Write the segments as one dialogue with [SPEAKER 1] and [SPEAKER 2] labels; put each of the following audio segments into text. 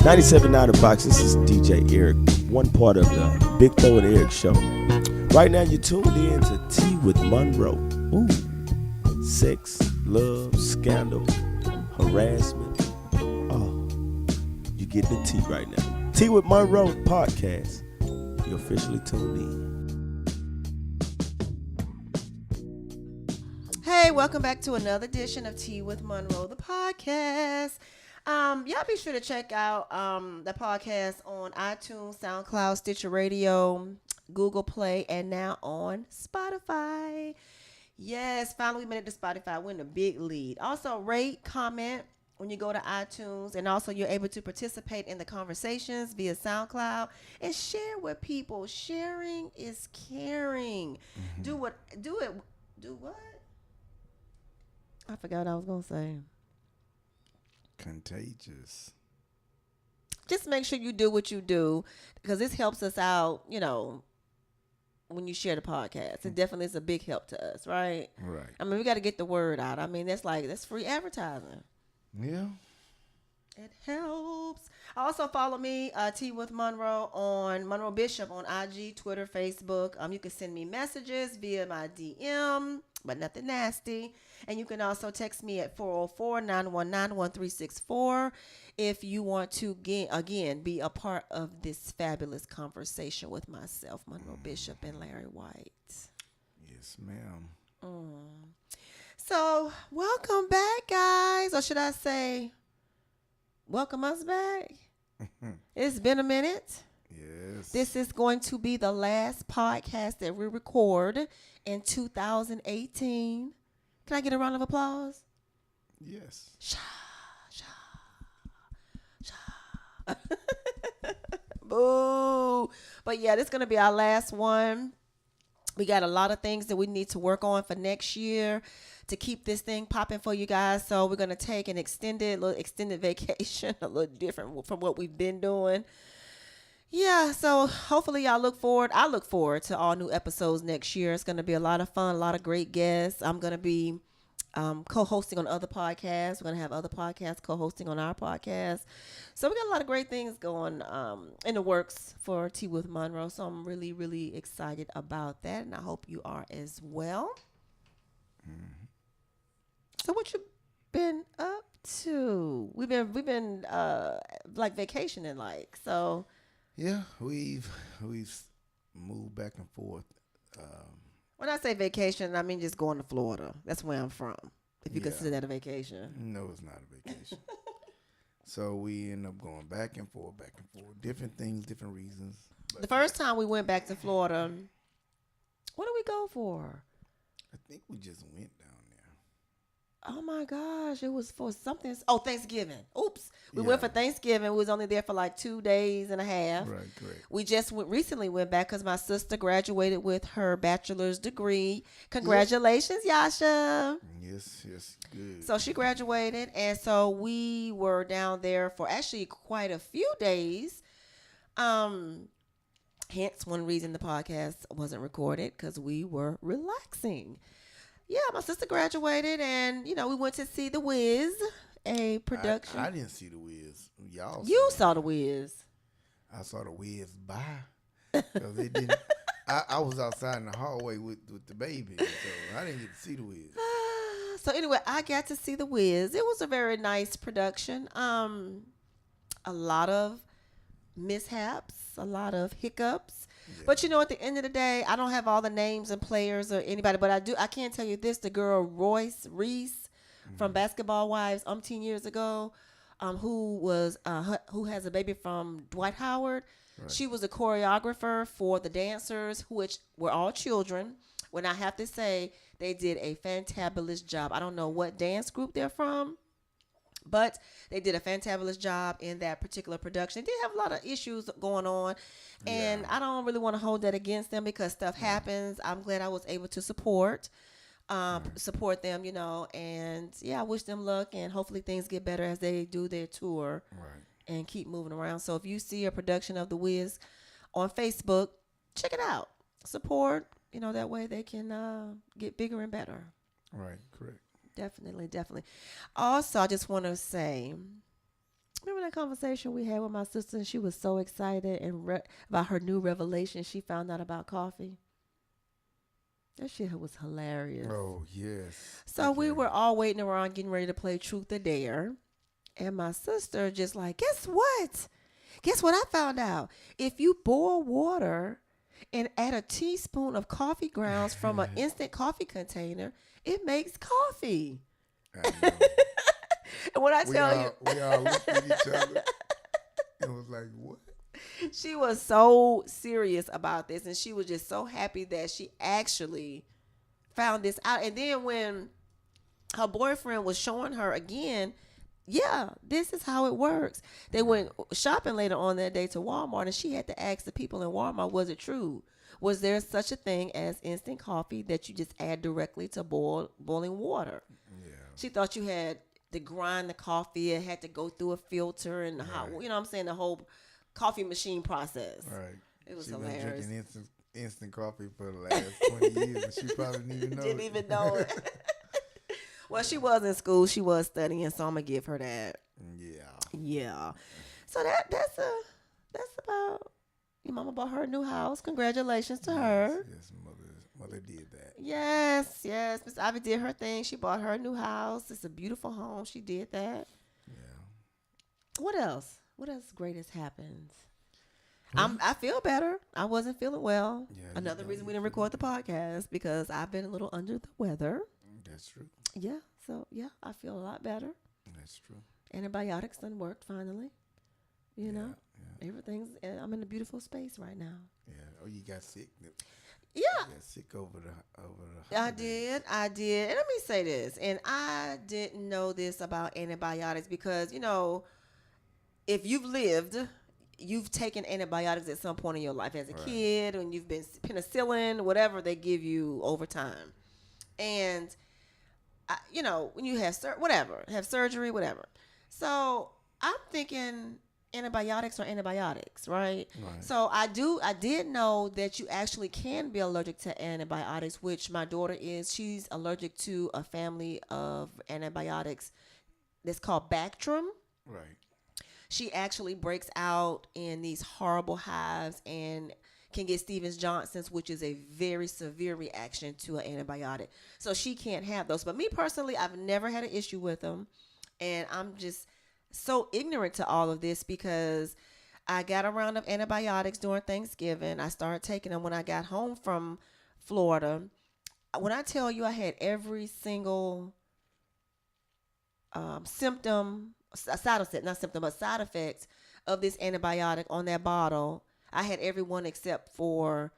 [SPEAKER 1] 97.9 The Box. This is DJ Eric, one part of the Big Tho and Eric show. Right now, you're tuned in to Tea with Monroe. Ooh, sex, love, scandal, harassment. Oh, you get the tea right now. Tea with Monroe podcast. You're officially tuned in.
[SPEAKER 2] Hey, welcome back to another edition of Tea with Monroe, the podcast. Y'all be sure to check out the podcast on iTunes, SoundCloud, Stitcher Radio, Google Play, and now on Spotify. Yes, finally we made it to Spotify. We're in a big lead. Also, rate, comment when you go to iTunes, and also you're able to participate in the conversations via SoundCloud and share with people. Sharing is caring. Mm-hmm. Do what? I forgot what I was gonna say.
[SPEAKER 3] Contagious.
[SPEAKER 2] Just make sure you do what you do, because this helps us out, you know, when you share the podcast. It definitely is a big help to us, right?
[SPEAKER 3] Right.
[SPEAKER 2] I mean, we got to get the word out. I mean, that's free advertising.
[SPEAKER 3] Yeah.
[SPEAKER 2] It helps. Also follow me, Tea with Monroe, on Monroe Bishop on IG, Twitter, Facebook. You can send me messages via my DM, but nothing nasty. And you can also text me at 404-919-1364 if you want to, again, be a part of this fabulous conversation with myself, Monroe Bishop, and Larry White.
[SPEAKER 3] Yes, ma'am.
[SPEAKER 2] So, welcome back, guys. Or should I say, welcome us back? It's been a minute.
[SPEAKER 3] Yes.
[SPEAKER 2] This is going to be the last podcast that we record in 2018. Can I get a round of applause?
[SPEAKER 3] Yes.
[SPEAKER 2] Sha, sha, sha. Boo. But yeah, this is going to be our last one. We got a lot of things that we need to work on for next year to keep this thing popping for you guys. So we're going to take an extended vacation, a little different from what we've been doing. Yeah, so hopefully y'all look forward. I look forward to all new episodes next year. It's going to be a lot of fun, a lot of great guests. I'm going to be co-hosting on other podcasts. We're going to have other podcasts co-hosting on our podcast. So we got a lot of great things going in the works for Tea with Monroe. So I'm really, really excited about that, and I hope you are as well. Mm-hmm. So what you been up to? We've been like vacationing, like so.
[SPEAKER 3] Yeah, we've moved back and forth.
[SPEAKER 2] When I say vacation, I mean just going to Florida. That's where I'm from. If you consider that a vacation.
[SPEAKER 3] No, it's not a vacation. So we end up going back and forth. Different things, different reasons.
[SPEAKER 2] The first time we went back to Florida, what did we go for?
[SPEAKER 3] I think we just went down there.
[SPEAKER 2] Oh my gosh, it was for something. Oh, Thanksgiving. Oops. We went for Thanksgiving. We was only there for like 2 days and a half.
[SPEAKER 3] Right, correct.
[SPEAKER 2] We just recently went back because my sister graduated with her bachelor's degree. Congratulations, Yasha.
[SPEAKER 3] Yes, good.
[SPEAKER 2] So she graduated, and so we were down there for actually quite a few days. Hence one reason the podcast wasn't recorded, because we were relaxing. Yeah, my sister graduated, and, you know, we went to see The Wiz, a production.
[SPEAKER 3] I didn't see The Wiz.
[SPEAKER 2] You saw The Wiz.
[SPEAKER 3] I saw The Wiz because they didn't. I was outside in the hallway with the baby, so I didn't get to see The Wiz.
[SPEAKER 2] So anyway, I got to see The Wiz. It was a very nice production. A lot of mishaps, a lot of hiccups. Yeah. But, you know, at the end of the day, I don't have all the names and players or anybody, but I can tell you this, the girl Reese from Basketball Wives years ago, who has a baby from Dwight Howard. Right. She was a choreographer for the dancers, which were all children. When I have to say, they did a fantabulous job. I don't know what dance group they're from, but they did a fantabulous job in that particular production. They did have a lot of issues going on, and I don't really want to hold that against them because stuff happens. I'm glad I was able to support them, you know, and I wish them luck, and hopefully things get better as they do their tour and keep moving around. So if you see a production of The Wiz on Facebook, check it out. Support, you know, that way they can get bigger and better.
[SPEAKER 3] Right, correct.
[SPEAKER 2] Definitely. Also, I just want to say Remember that conversation we had with my sister, and she was so excited and about her new revelation she found out about coffee. That shit was hilarious.
[SPEAKER 3] Oh, yes.
[SPEAKER 2] So we were all waiting around getting ready to play Truth or Dare. And my sister just like, guess what? Guess what I found out? If you boil water and add a teaspoon of coffee grounds from an instant coffee container, it makes coffee.
[SPEAKER 3] I know.
[SPEAKER 2] And when I tell you,
[SPEAKER 3] we all looked at each other and was like, what?
[SPEAKER 2] she was so serious about this, and she was just so happy that she actually found this out. And then when her boyfriend was showing her again, yeah, this is how it works. They went shopping later on that day to Walmart, and she had to ask the people in Walmart, was it true? Was there such a thing as instant coffee that you just add directly to boiling water?
[SPEAKER 3] Yeah.
[SPEAKER 2] She thought you had to grind the coffee. It had to go through a filter and how, you know what I'm saying, the whole coffee machine process.
[SPEAKER 3] Right.
[SPEAKER 2] It was
[SPEAKER 3] She been
[SPEAKER 2] hilarious.
[SPEAKER 3] drinking instant coffee for the last 20 years, and she probably didn't even know
[SPEAKER 2] Didn't
[SPEAKER 3] it.
[SPEAKER 2] even know it. Well, she was in school. She was studying, so I'm gonna give her that.
[SPEAKER 3] Yeah.
[SPEAKER 2] Yeah. So that's about your mama bought her a new house. Congratulations to her.
[SPEAKER 3] Yes, mother did that.
[SPEAKER 2] Yes. Miss Ivy did her thing. She bought her a new house. It's a beautiful home. She did that.
[SPEAKER 3] Yeah.
[SPEAKER 2] What else? What else great has happened? I feel better. I wasn't feeling well.
[SPEAKER 3] Yeah,
[SPEAKER 2] Another
[SPEAKER 3] you
[SPEAKER 2] reason we didn't record the podcast because I've been a little under the weather.
[SPEAKER 3] That's true.
[SPEAKER 2] Yeah. So yeah, I feel a lot better.
[SPEAKER 3] That's true.
[SPEAKER 2] Antibiotics done worked finally. You know,
[SPEAKER 3] Yeah.
[SPEAKER 2] everything's. I'm in a beautiful space right now.
[SPEAKER 3] Yeah. Oh, you got sick.
[SPEAKER 2] Yeah,
[SPEAKER 3] You got sick over the.
[SPEAKER 2] I
[SPEAKER 3] holidays.
[SPEAKER 2] did. And let me say this, and I didn't know this about antibiotics because if you've lived, you've taken antibiotics at some point in your life as a kid, and you've been penicillin, whatever they give you over time, and when you have surgery, whatever. So I'm thinking antibiotics are antibiotics, right? So I did know that you actually can be allergic to antibiotics, which my daughter is. She's allergic to a family of antibiotics that's called Bactrim.
[SPEAKER 3] Right.
[SPEAKER 2] She actually breaks out in these horrible hives and can get Stevens-Johnson's, which is a very severe reaction to an antibiotic. So she can't have those. But me personally, I've never had an issue with them. And I'm just so ignorant to all of this because I got a round of antibiotics during Thanksgiving. I started taking them when I got home from Florida. When I tell you I had every single symptom, side effects of this antibiotic on that bottle, I had every one except for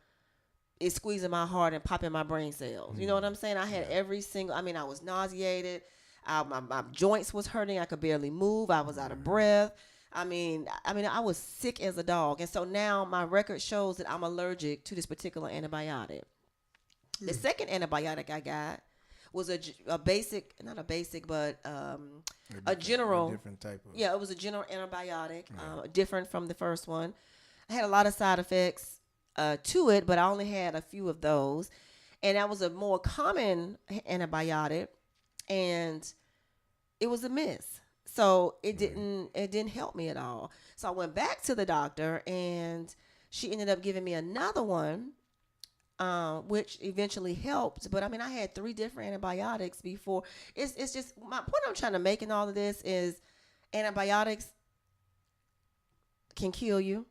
[SPEAKER 2] it squeezing my heart and popping my brain cells. You know what I'm saying? I had every single, I was nauseated. My joints was hurting. I could barely move. I was out of breath. I was sick as a dog. And so now my record shows that I'm allergic to this particular antibiotic. The second antibiotic I got was a basic, not a basic, but a general.
[SPEAKER 3] A different type of.
[SPEAKER 2] Yeah, it was a general antibiotic, different from the first one. I had a lot of side effects to it, but I only had a few of those. And that was a more common antibiotic, and it was a miss. So it didn't help me at all. So I went back to the doctor, and she ended up giving me another one, which eventually helped. But I had 3 different antibiotics before. It's just my point I'm trying to make in all of this is antibiotics can kill you.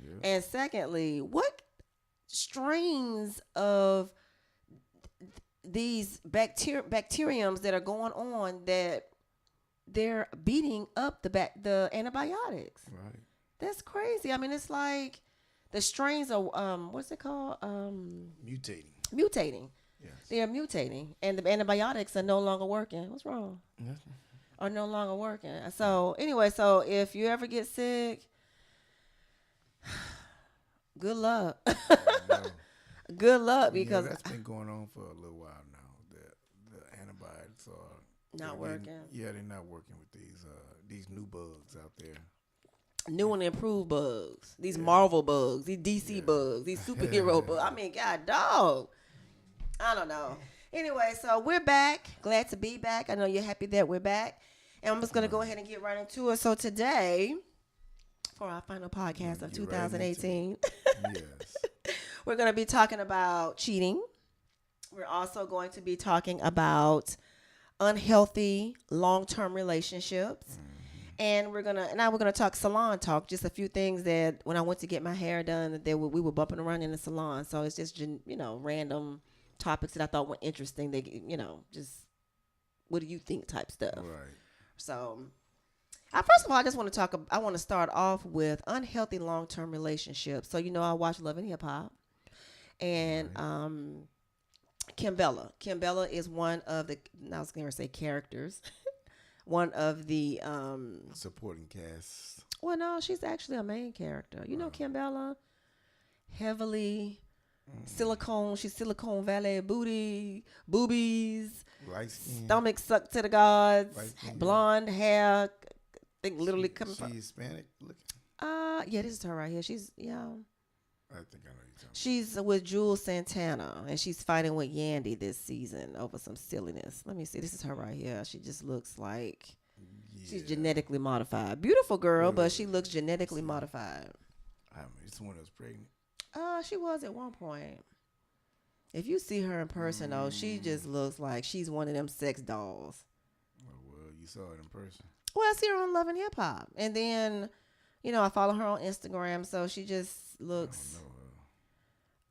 [SPEAKER 2] Yeah. And secondly, what strains of these bacteriums that are going on that they're beating up the antibiotics?
[SPEAKER 3] Right.
[SPEAKER 2] That's crazy. It's like the strains are what's it called? Mutating.
[SPEAKER 3] Yes.
[SPEAKER 2] They are mutating, and the antibiotics are no longer working. What's wrong?
[SPEAKER 3] Nothing.
[SPEAKER 2] Are no longer working. So anyway, so if you ever get sick, good luck. Good luck, because
[SPEAKER 3] that's been going on for a little while now. The antibiotics are
[SPEAKER 2] not working.
[SPEAKER 3] They're not working with these new bugs out there.
[SPEAKER 2] New and improved bugs. These Marvel bugs. These DC bugs. These superhero bugs. God, dog. I don't know. Anyway, so we're back. Glad to be back. I know you're happy that we're back. And I'm just going to go ahead and get right into it. So today, for our final podcast of
[SPEAKER 3] Get right into
[SPEAKER 2] 2018,
[SPEAKER 3] Yes.
[SPEAKER 2] we're going to be talking about cheating. We're also going to be talking about unhealthy long-term relationships. And we're gonna talk salon talk, just a few things that when I went to get my hair done, that we were bumping around in the salon. So it's just random topics that I thought were interesting. They just what do you think type stuff.
[SPEAKER 3] Right.
[SPEAKER 2] So, first of all, I want to start off with unhealthy long-term relationships. So I watch Love and Hip Hop, and Kim Bella is one of the, I was going to say characters, one of the
[SPEAKER 3] Supporting cast.
[SPEAKER 2] well, no, she's actually a main character. Kim Bella, heavily silicone. She's Silicon Valley boobies,
[SPEAKER 3] Light skin.
[SPEAKER 2] stomach sucked to the gods,
[SPEAKER 3] Light skin,
[SPEAKER 2] blonde hair. I think literally coming from.
[SPEAKER 3] She's Hispanic looking.
[SPEAKER 2] Yeah, this is her right here. She's
[SPEAKER 3] I think I know you're talking.
[SPEAKER 2] She's with Jules Santana, and she's fighting with Yandy this season over some silliness. Let me see. This is her right here. She just looks like she's genetically modified. Beautiful girl, but she looks genetically modified.
[SPEAKER 3] It's the one that was pregnant.
[SPEAKER 2] She was at one point. If you see her in person, though, she just looks like she's one of them sex dolls.
[SPEAKER 3] Oh, well, you saw it in person.
[SPEAKER 2] Well, I see her on Love and Hip Hop, and then, I follow her on Instagram, so she just looks.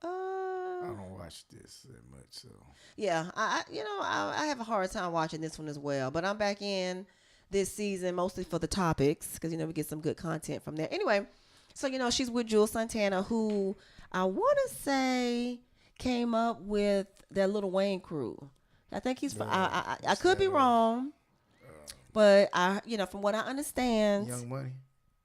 [SPEAKER 3] I don't watch this that much, so.
[SPEAKER 2] Yeah, I have a hard time watching this one as well, but I'm back in this season mostly for the topics because we get some good content from there. Anyway, so she's with Jules Santana, who I want to say came up with that Lil Wayne crew. I think he's. I could be wrong, but from what I understand,
[SPEAKER 3] Young Money.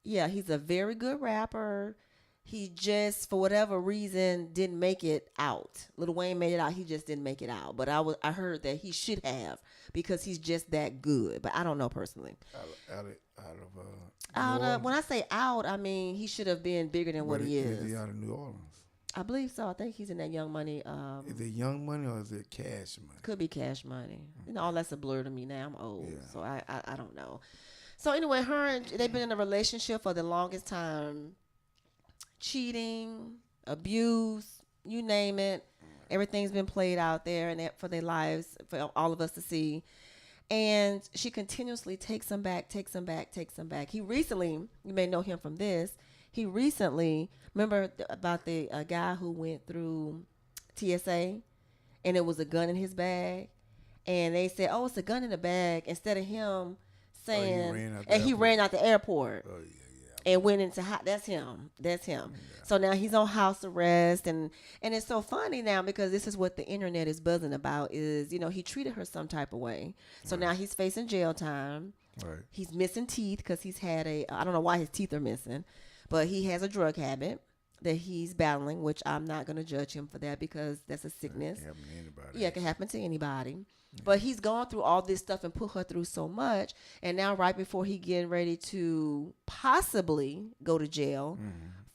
[SPEAKER 2] yeah, he's a very good rapper. He just, for whatever reason, didn't make it out. Lil Wayne made it out. He just didn't make it out. But I heard that he should have because he's just that good. But I don't know personally.
[SPEAKER 3] Out of
[SPEAKER 2] When I say out, I mean he should have been bigger than what he is.
[SPEAKER 3] Is he out of New Orleans?
[SPEAKER 2] I believe so. I think he's in that Young Money.
[SPEAKER 3] Is it Young Money or is it Cash Money?
[SPEAKER 2] Could be Cash Money. All that's a blur to me now. I'm old,
[SPEAKER 3] Yeah.
[SPEAKER 2] so I don't know. So anyway, they've been in a relationship for the longest time. Cheating, abuse, you name it. Everything's been played out there and for their lives, for all of us to see. And she continuously takes him back. He recently, you may know him from this, remember about the guy who went through TSA and it was a gun in his bag? And they said, oh, it's a gun in the bag, instead of him saying, he ran out the airport.
[SPEAKER 3] Oh, yeah.
[SPEAKER 2] And went into that's him. Yeah. So now he's on house arrest, and it's so funny now because this is what the internet is buzzing about. Is he treated her some type of way, so now he's facing jail time.
[SPEAKER 3] Right.
[SPEAKER 2] He's missing teeth because he's had I don't know why his teeth are missing, but he has a drug habit that he's battling, which I'm not going to judge him for that because that's a sickness.
[SPEAKER 3] It can happen to anybody.
[SPEAKER 2] Yeah, it can happen to anybody. But he's gone through all this stuff and put her through so much. And now right before he getting ready to possibly go to jail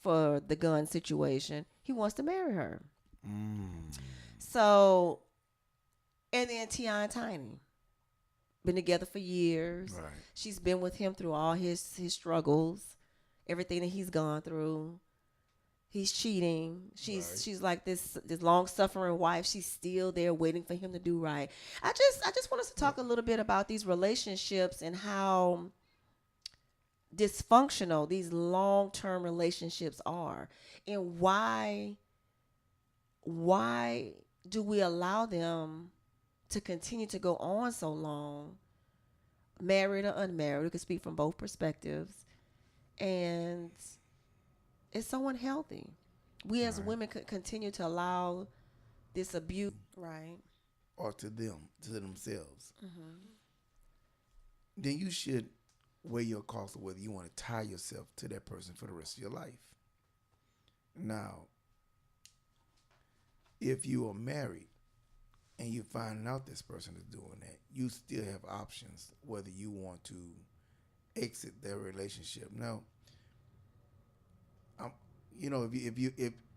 [SPEAKER 2] for the gun situation, he wants to marry her. So, and then T.I. and Tiny. Been together for years.
[SPEAKER 3] Right.
[SPEAKER 2] She's been with him through all his struggles, everything that he's gone through. He's cheating. She's like this long suffering wife. She's still there waiting for him to do right. I just want us to talk a little bit about these relationships and how dysfunctional these long-term relationships are, and why do we allow them to continue to go on so long, married or unmarried? We can speak from both perspectives, and it's so unhealthy. We as women could continue to allow this abuse, right?
[SPEAKER 3] Or to themselves. Then you should weigh your cost of whether you want to tie yourself to that person for the rest of your life. Now, if you are married and you find out this person is doing that, you still have options whether you want to exit their relationship. Now, if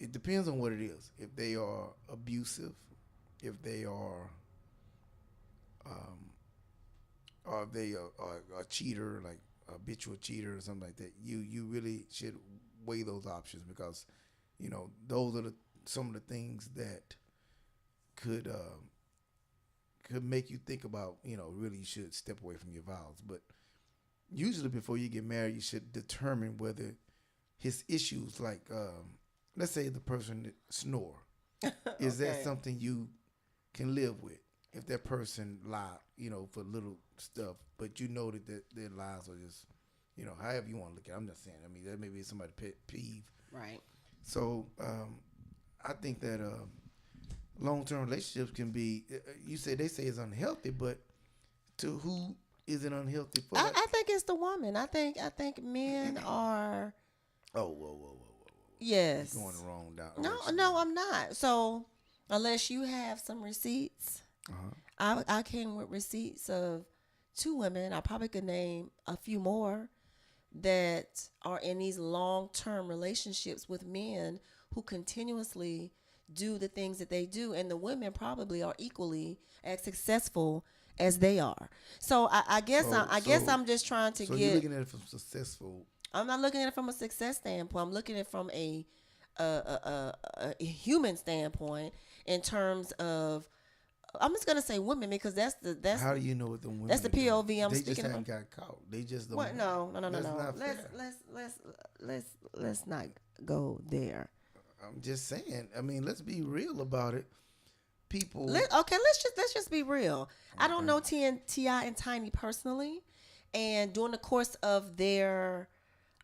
[SPEAKER 3] it depends on what it is. If they are abusive, if they are or if they are a cheater, like a habitual cheater or something like that, you really should weigh those options because, those are some of the things that could make you think about, really you should step away from your vows. But usually before you get married, you should determine whether his issues, like let's say the person snore, is that
[SPEAKER 2] Okay.
[SPEAKER 3] something you can live with? If that person lie, for little stuff, but you know that their lies are just, however you want to look at it. I'm not saying. I mean, that may be somebody's pet peeve.
[SPEAKER 2] Right.
[SPEAKER 3] So I think that long-term relationships can be. They say it's unhealthy, but to who is it unhealthy for?
[SPEAKER 2] I think it's the woman. I think men are.
[SPEAKER 3] Oh, whoa.
[SPEAKER 2] Yes.
[SPEAKER 3] You're going the wrong down.
[SPEAKER 2] No, I'm not. So unless you have some receipts, I came with receipts of 2 women. I probably could name a few more that are in these long-term relationships with men who continuously do the things that they do, and the women probably are equally as successful as they are. So I guess I'm just trying to
[SPEAKER 3] So
[SPEAKER 2] get.
[SPEAKER 3] you're looking at it from successful.
[SPEAKER 2] I'm not looking at it from a success standpoint. I'm looking at it from a human standpoint in terms of. I'm just gonna say women because that's
[SPEAKER 3] How do you know what the women?
[SPEAKER 2] that's the
[SPEAKER 3] are doing?
[SPEAKER 2] POV I'm
[SPEAKER 3] they
[SPEAKER 2] speaking
[SPEAKER 3] just haven't
[SPEAKER 2] of.
[SPEAKER 3] got caught. They just don't.
[SPEAKER 2] What? No.
[SPEAKER 3] That's
[SPEAKER 2] No.
[SPEAKER 3] not fair.
[SPEAKER 2] Let's not go there.
[SPEAKER 3] I'm just saying. I mean, let's be real about it. People.
[SPEAKER 2] Let's just be real. I don't know T.I. and Tiny personally, and during the course of their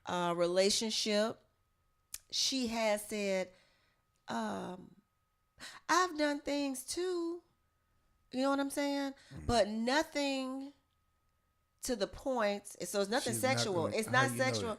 [SPEAKER 2] relationship, she has said, "I've done things too." You know what I'm saying? But nothing to the point. So it's nothing
[SPEAKER 3] She's not
[SPEAKER 2] sexual.
[SPEAKER 3] gonna-
[SPEAKER 2] It's
[SPEAKER 3] how
[SPEAKER 2] not
[SPEAKER 3] you know
[SPEAKER 2] sexual.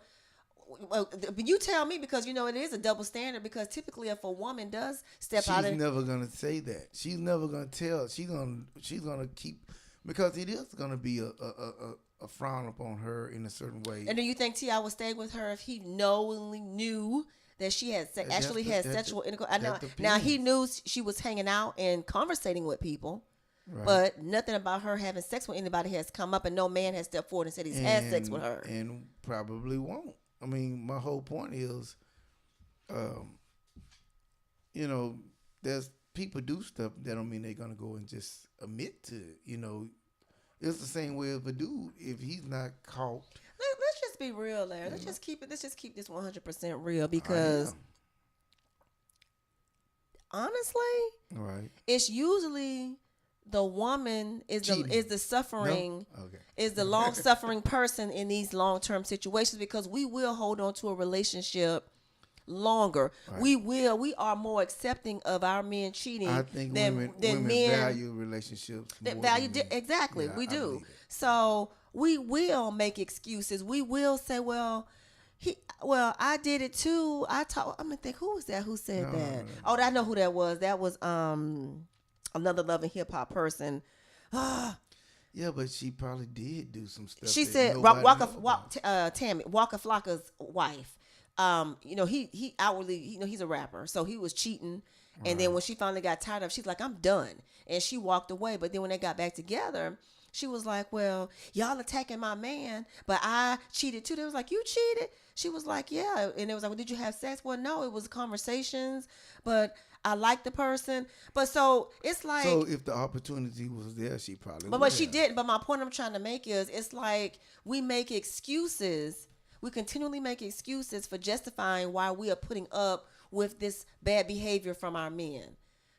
[SPEAKER 2] Well, but you tell me because it is a double standard because typically if a woman does step out
[SPEAKER 3] She's
[SPEAKER 2] of
[SPEAKER 3] never gonna say that. She's never gonna tell. She's gonna keep, because it is gonna be a frown upon her in a certain way.
[SPEAKER 2] and do you think T.I. would stay with her if he knowingly knew that she had actually had sexual intercourse? I know. Now he knew she was hanging out and conversating with people,
[SPEAKER 3] Right.
[SPEAKER 2] but nothing about her having sex with anybody has come up, and no man has stepped forward and said he's had sex with her.
[SPEAKER 3] And probably won't. I mean, my whole point is, there's people do stuff that don't mean they're gonna go and just admit to it. It's the same way as a dude. If he's not caught,
[SPEAKER 2] Let's just be real, Larry. Let's just keep this 100% real
[SPEAKER 3] I
[SPEAKER 2] because
[SPEAKER 3] am.
[SPEAKER 2] honestly,
[SPEAKER 3] Right.
[SPEAKER 2] it's usually the woman is
[SPEAKER 3] Cheating.
[SPEAKER 2] the suffering.
[SPEAKER 3] No? Okay.
[SPEAKER 2] Is the long suffering person in these long term situations because we will hold on to a relationship longer.
[SPEAKER 3] Right.
[SPEAKER 2] We are more accepting of our men cheating
[SPEAKER 3] I think
[SPEAKER 2] than
[SPEAKER 3] women
[SPEAKER 2] men
[SPEAKER 3] value relationships.
[SPEAKER 2] that
[SPEAKER 3] more
[SPEAKER 2] value
[SPEAKER 3] than men.
[SPEAKER 2] exactly.
[SPEAKER 3] Yeah,
[SPEAKER 2] We
[SPEAKER 3] I
[SPEAKER 2] do.
[SPEAKER 3] believe it.
[SPEAKER 2] So we will make excuses. We will say, well, I did it too. I'm gonna think, who was that? Who said
[SPEAKER 3] No,
[SPEAKER 2] that?
[SPEAKER 3] no.
[SPEAKER 2] Oh, I know who that was. That was another loving hip hop person.
[SPEAKER 3] Yeah, but she probably did do some stuff.
[SPEAKER 2] She
[SPEAKER 3] that
[SPEAKER 2] said
[SPEAKER 3] nobody knows about.
[SPEAKER 2] Tammy Waka Flocka's wife. He outwardly, he's a rapper, so he was cheating. And then when she finally got tired of, she's like, I'm done, and she walked away. But then when they got back together, she was like, well, y'all attacking my man, but I cheated too. They was like, you cheated? She was like, yeah. And it was like, well, did you have sex? Well, no, it was conversations, but I liked the person. But so it's like,
[SPEAKER 3] So if the opportunity was there, she probably.
[SPEAKER 2] but
[SPEAKER 3] would
[SPEAKER 2] she
[SPEAKER 3] have.
[SPEAKER 2] did. But my point I'm trying to make is, it's like we make excuses. We continually make excuses for justifying why we are putting up with this bad behavior from our men.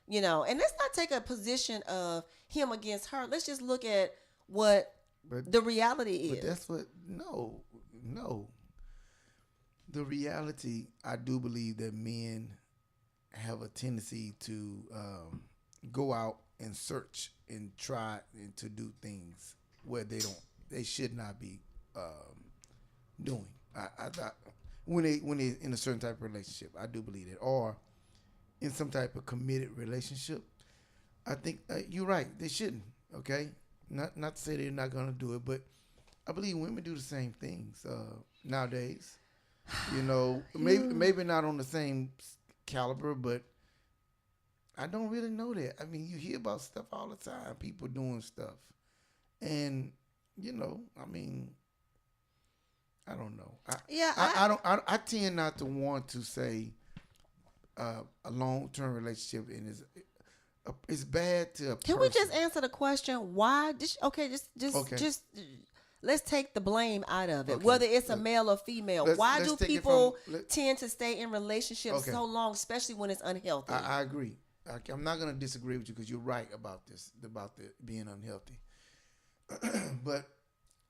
[SPEAKER 2] And let's not take a position of him against her. Let's just look at what
[SPEAKER 3] But
[SPEAKER 2] the reality
[SPEAKER 3] But
[SPEAKER 2] is.
[SPEAKER 3] that's what no. The reality, I do believe that men have a tendency to go out and search and try and to do things where they should not be doing. I when they in a certain type of relationship, I do believe that, or in some type of committed relationship, I think you're right. They shouldn't. Okay, not to say they're not gonna do it, but I believe women do the same things nowadays. Maybe not on the same caliber, but I don't really know that. I mean, you hear about stuff all the time, people doing stuff, and you know, I mean, I don't know.
[SPEAKER 2] Yeah,
[SPEAKER 3] I tend not to want to say a long term relationship and it's bad to a
[SPEAKER 2] can
[SPEAKER 3] person.
[SPEAKER 2] we just answer the question why? Okay,
[SPEAKER 3] Okay.
[SPEAKER 2] just let's take the blame out of it.
[SPEAKER 3] Okay.
[SPEAKER 2] Whether it's a male or female, why
[SPEAKER 3] let's
[SPEAKER 2] do
[SPEAKER 3] take it
[SPEAKER 2] people
[SPEAKER 3] from- let-
[SPEAKER 2] tend to stay in relationships
[SPEAKER 3] Okay.
[SPEAKER 2] so long, especially when it's unhealthy?
[SPEAKER 3] I agree. I'm not going to disagree with you because you're right about this, about the being unhealthy. But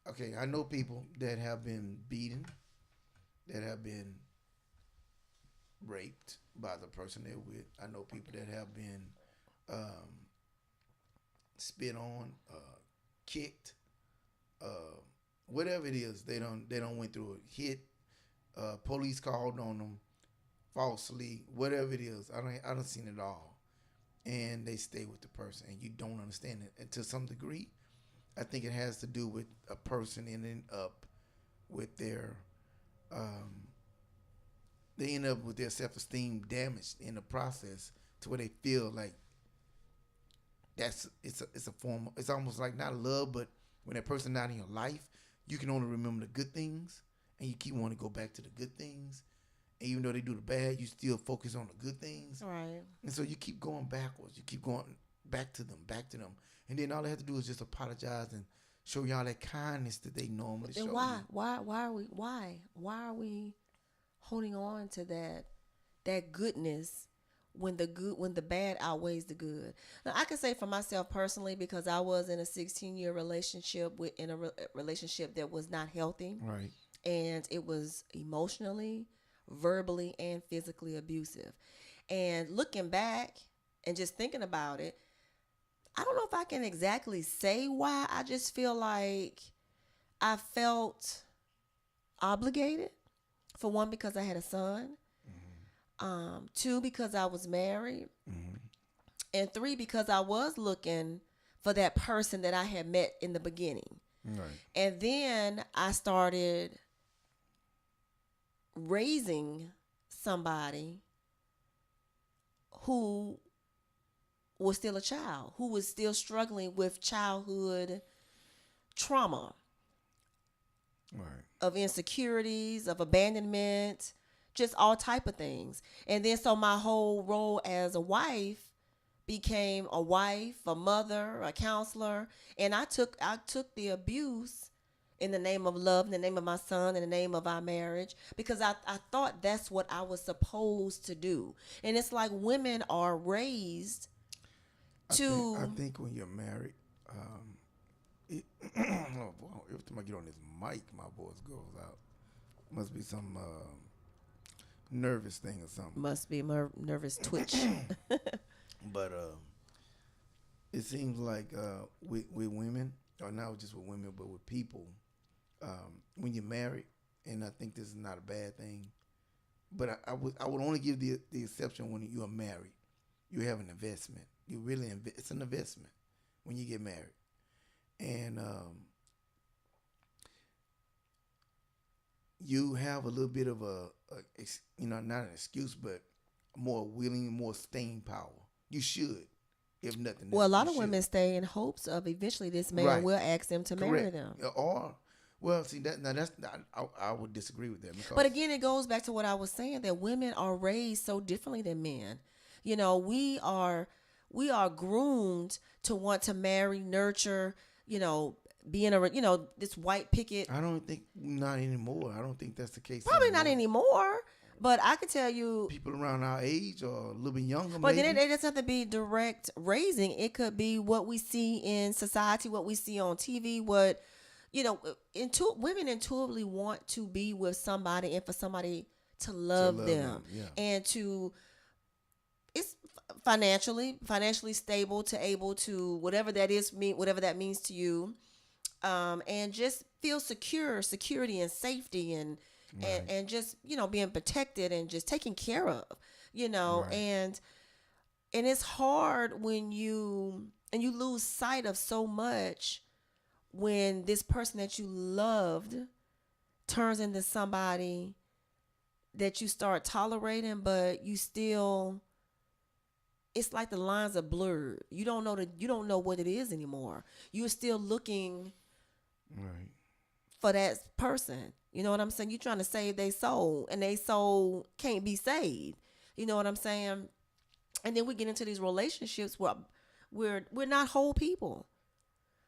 [SPEAKER 3] okay, I know people that have been beaten, that have been raped by the person they're with. I know people that have been spit on, kicked, whatever it is. They don't went through a hit. Police called on them falsely, whatever it is. I don't seen it all, and they stay with the person, and you don't understand it. And to some degree, I think it has to do with a person ending up with their they end up with their self-esteem damaged in the process to where they feel like it's a form. It's almost like not love, but when that person not in your life, you can only remember the good things, and you keep wanting to go back to the good things. And even though they do the bad, you still focus on the good things.
[SPEAKER 2] Right.
[SPEAKER 3] And so you keep going backwards. You keep going back to them. And then all they have to do is just apologize and show y'all that kindness that they normally show.
[SPEAKER 2] And why? Why are we holding on to that goodness when the bad outweighs the good? Now, I can say for myself personally, because I was in a 16-year relationship relationship that was not healthy.
[SPEAKER 3] Right.
[SPEAKER 2] And it was emotionally, verbally, and physically abusive. And looking back and just thinking about it, I don't know if I can exactly say why. I just feel like I felt obligated. For one, because I had a son. Mm-hmm. 2, because I was married. Mm-hmm. And 3, because I was looking for that person that I had met in the beginning. Right. And then I started raising somebody who was still a child, who was still struggling with childhood trauma. Right. Of insecurities, of abandonment, just all type of things. And then so my whole role as a wife became a wife, a mother, a counselor, and I took the abuse in the name of love, in the name of my son, in the name of our marriage, because I thought that's what I was supposed to do. And it's like women are raised to...
[SPEAKER 3] I think when you're married, oh boy, every time I get on this mic, my voice goes out. Must be some nervous thing or something.
[SPEAKER 2] Must be nervous twitch.
[SPEAKER 3] But it seems like with women, or not just with women, but with people, when you're married, and I think this is not a bad thing, but I would only give the exception when you are married. You have an investment. You really it's an investment when you get married, and you have a little bit of a not an excuse, but more staying power. You should, if nothing else.
[SPEAKER 2] Well, a lot of women stay in hopes of eventually this man will ask them to marry them.
[SPEAKER 3] Well, see I would disagree with that.
[SPEAKER 2] But again, it goes back to what I was saying, that women are raised so differently than men. You know, we are groomed to want to marry, nurture, be in this white picket.
[SPEAKER 3] I don't think not anymore. I don't think that's the case.
[SPEAKER 2] Probably not anymore. But I could tell you,
[SPEAKER 3] people around our age or a little bit younger.
[SPEAKER 2] But then it doesn't have to be direct raising. It could be what we see in society, what we see on TV, what women intuitively want to be with somebody and for somebody to love them. Yeah. And it's financially stable, to able to whatever that means to you, and just feel security and safety and just being protected and just taken care of, and it's hard when you lose sight of so much when this person that you loved turns into somebody that you start tolerating, but you still, it's like the lines are blurred. You don't know what it is anymore. You're still looking, and you're still looking for that person, and you still want to be with them. And it's hard when you lose sight of so much when this person that you loved turns into somebody that you start tolerating, but you still, it's like the lines are blurred. You don't know
[SPEAKER 3] Right.
[SPEAKER 2] for that person. You know what I'm saying? You're trying to save their soul, and their soul can't be saved. You know what I'm saying? And then we get into these relationships where we're not whole people.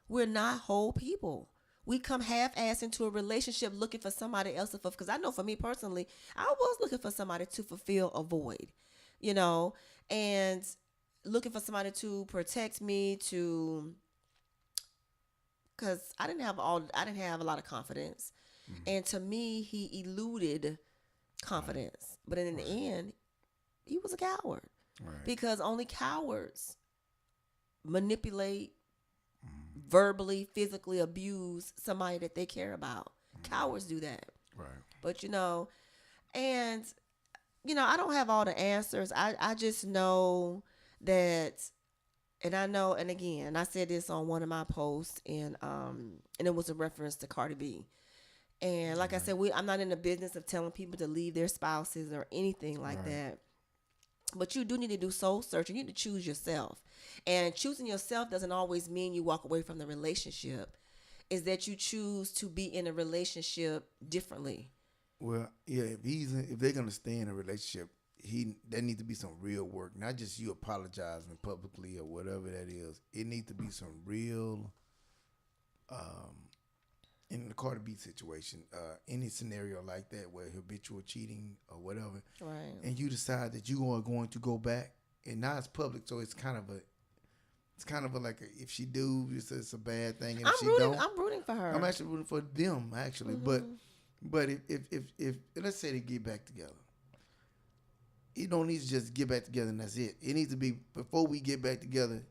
[SPEAKER 2] We're not whole people. We come half-assed into a relationship looking for somebody else to fulfill. Because I know for me personally, I was looking for somebody to fulfill a void, you know, and looking for somebody to protect me, to because I didn't have a lot of confidence, and to me, he eluded confidence. But in the end, he was a coward
[SPEAKER 3] Right.
[SPEAKER 2] because only cowards manipulate, verbally, physically abuse somebody that they care about. Cowards do that.
[SPEAKER 3] Right.
[SPEAKER 2] But and I don't have all the answers. I just know that, and I know, and again, I said this on one of my posts, and it was a reference to Cardi B. And like I said, I'm not in the business of telling people to leave their spouses or anything like that. But you do need to do soul search. You need to choose yourself. And choosing yourself doesn't always mean you walk away from the relationship. Is that you choose to be in a relationship differently.
[SPEAKER 3] Well, yeah. If they're gonna stay in a relationship, there needs to be some real work. Not just you apologizing publicly or whatever that is. It needs to be some real. In the Cardi B situation, any scenario like that where habitual cheating or whatever,
[SPEAKER 2] Right.
[SPEAKER 3] and you decide that you are going to go back, and now it's public, so it's kind of a like if she do, it's a bad thing, and if she don't,
[SPEAKER 2] I'm rooting for her.
[SPEAKER 3] I'm actually rooting for them actually, but if let's say they get back together, you don't need to just get back together and that's it. It needs to be before we get back together.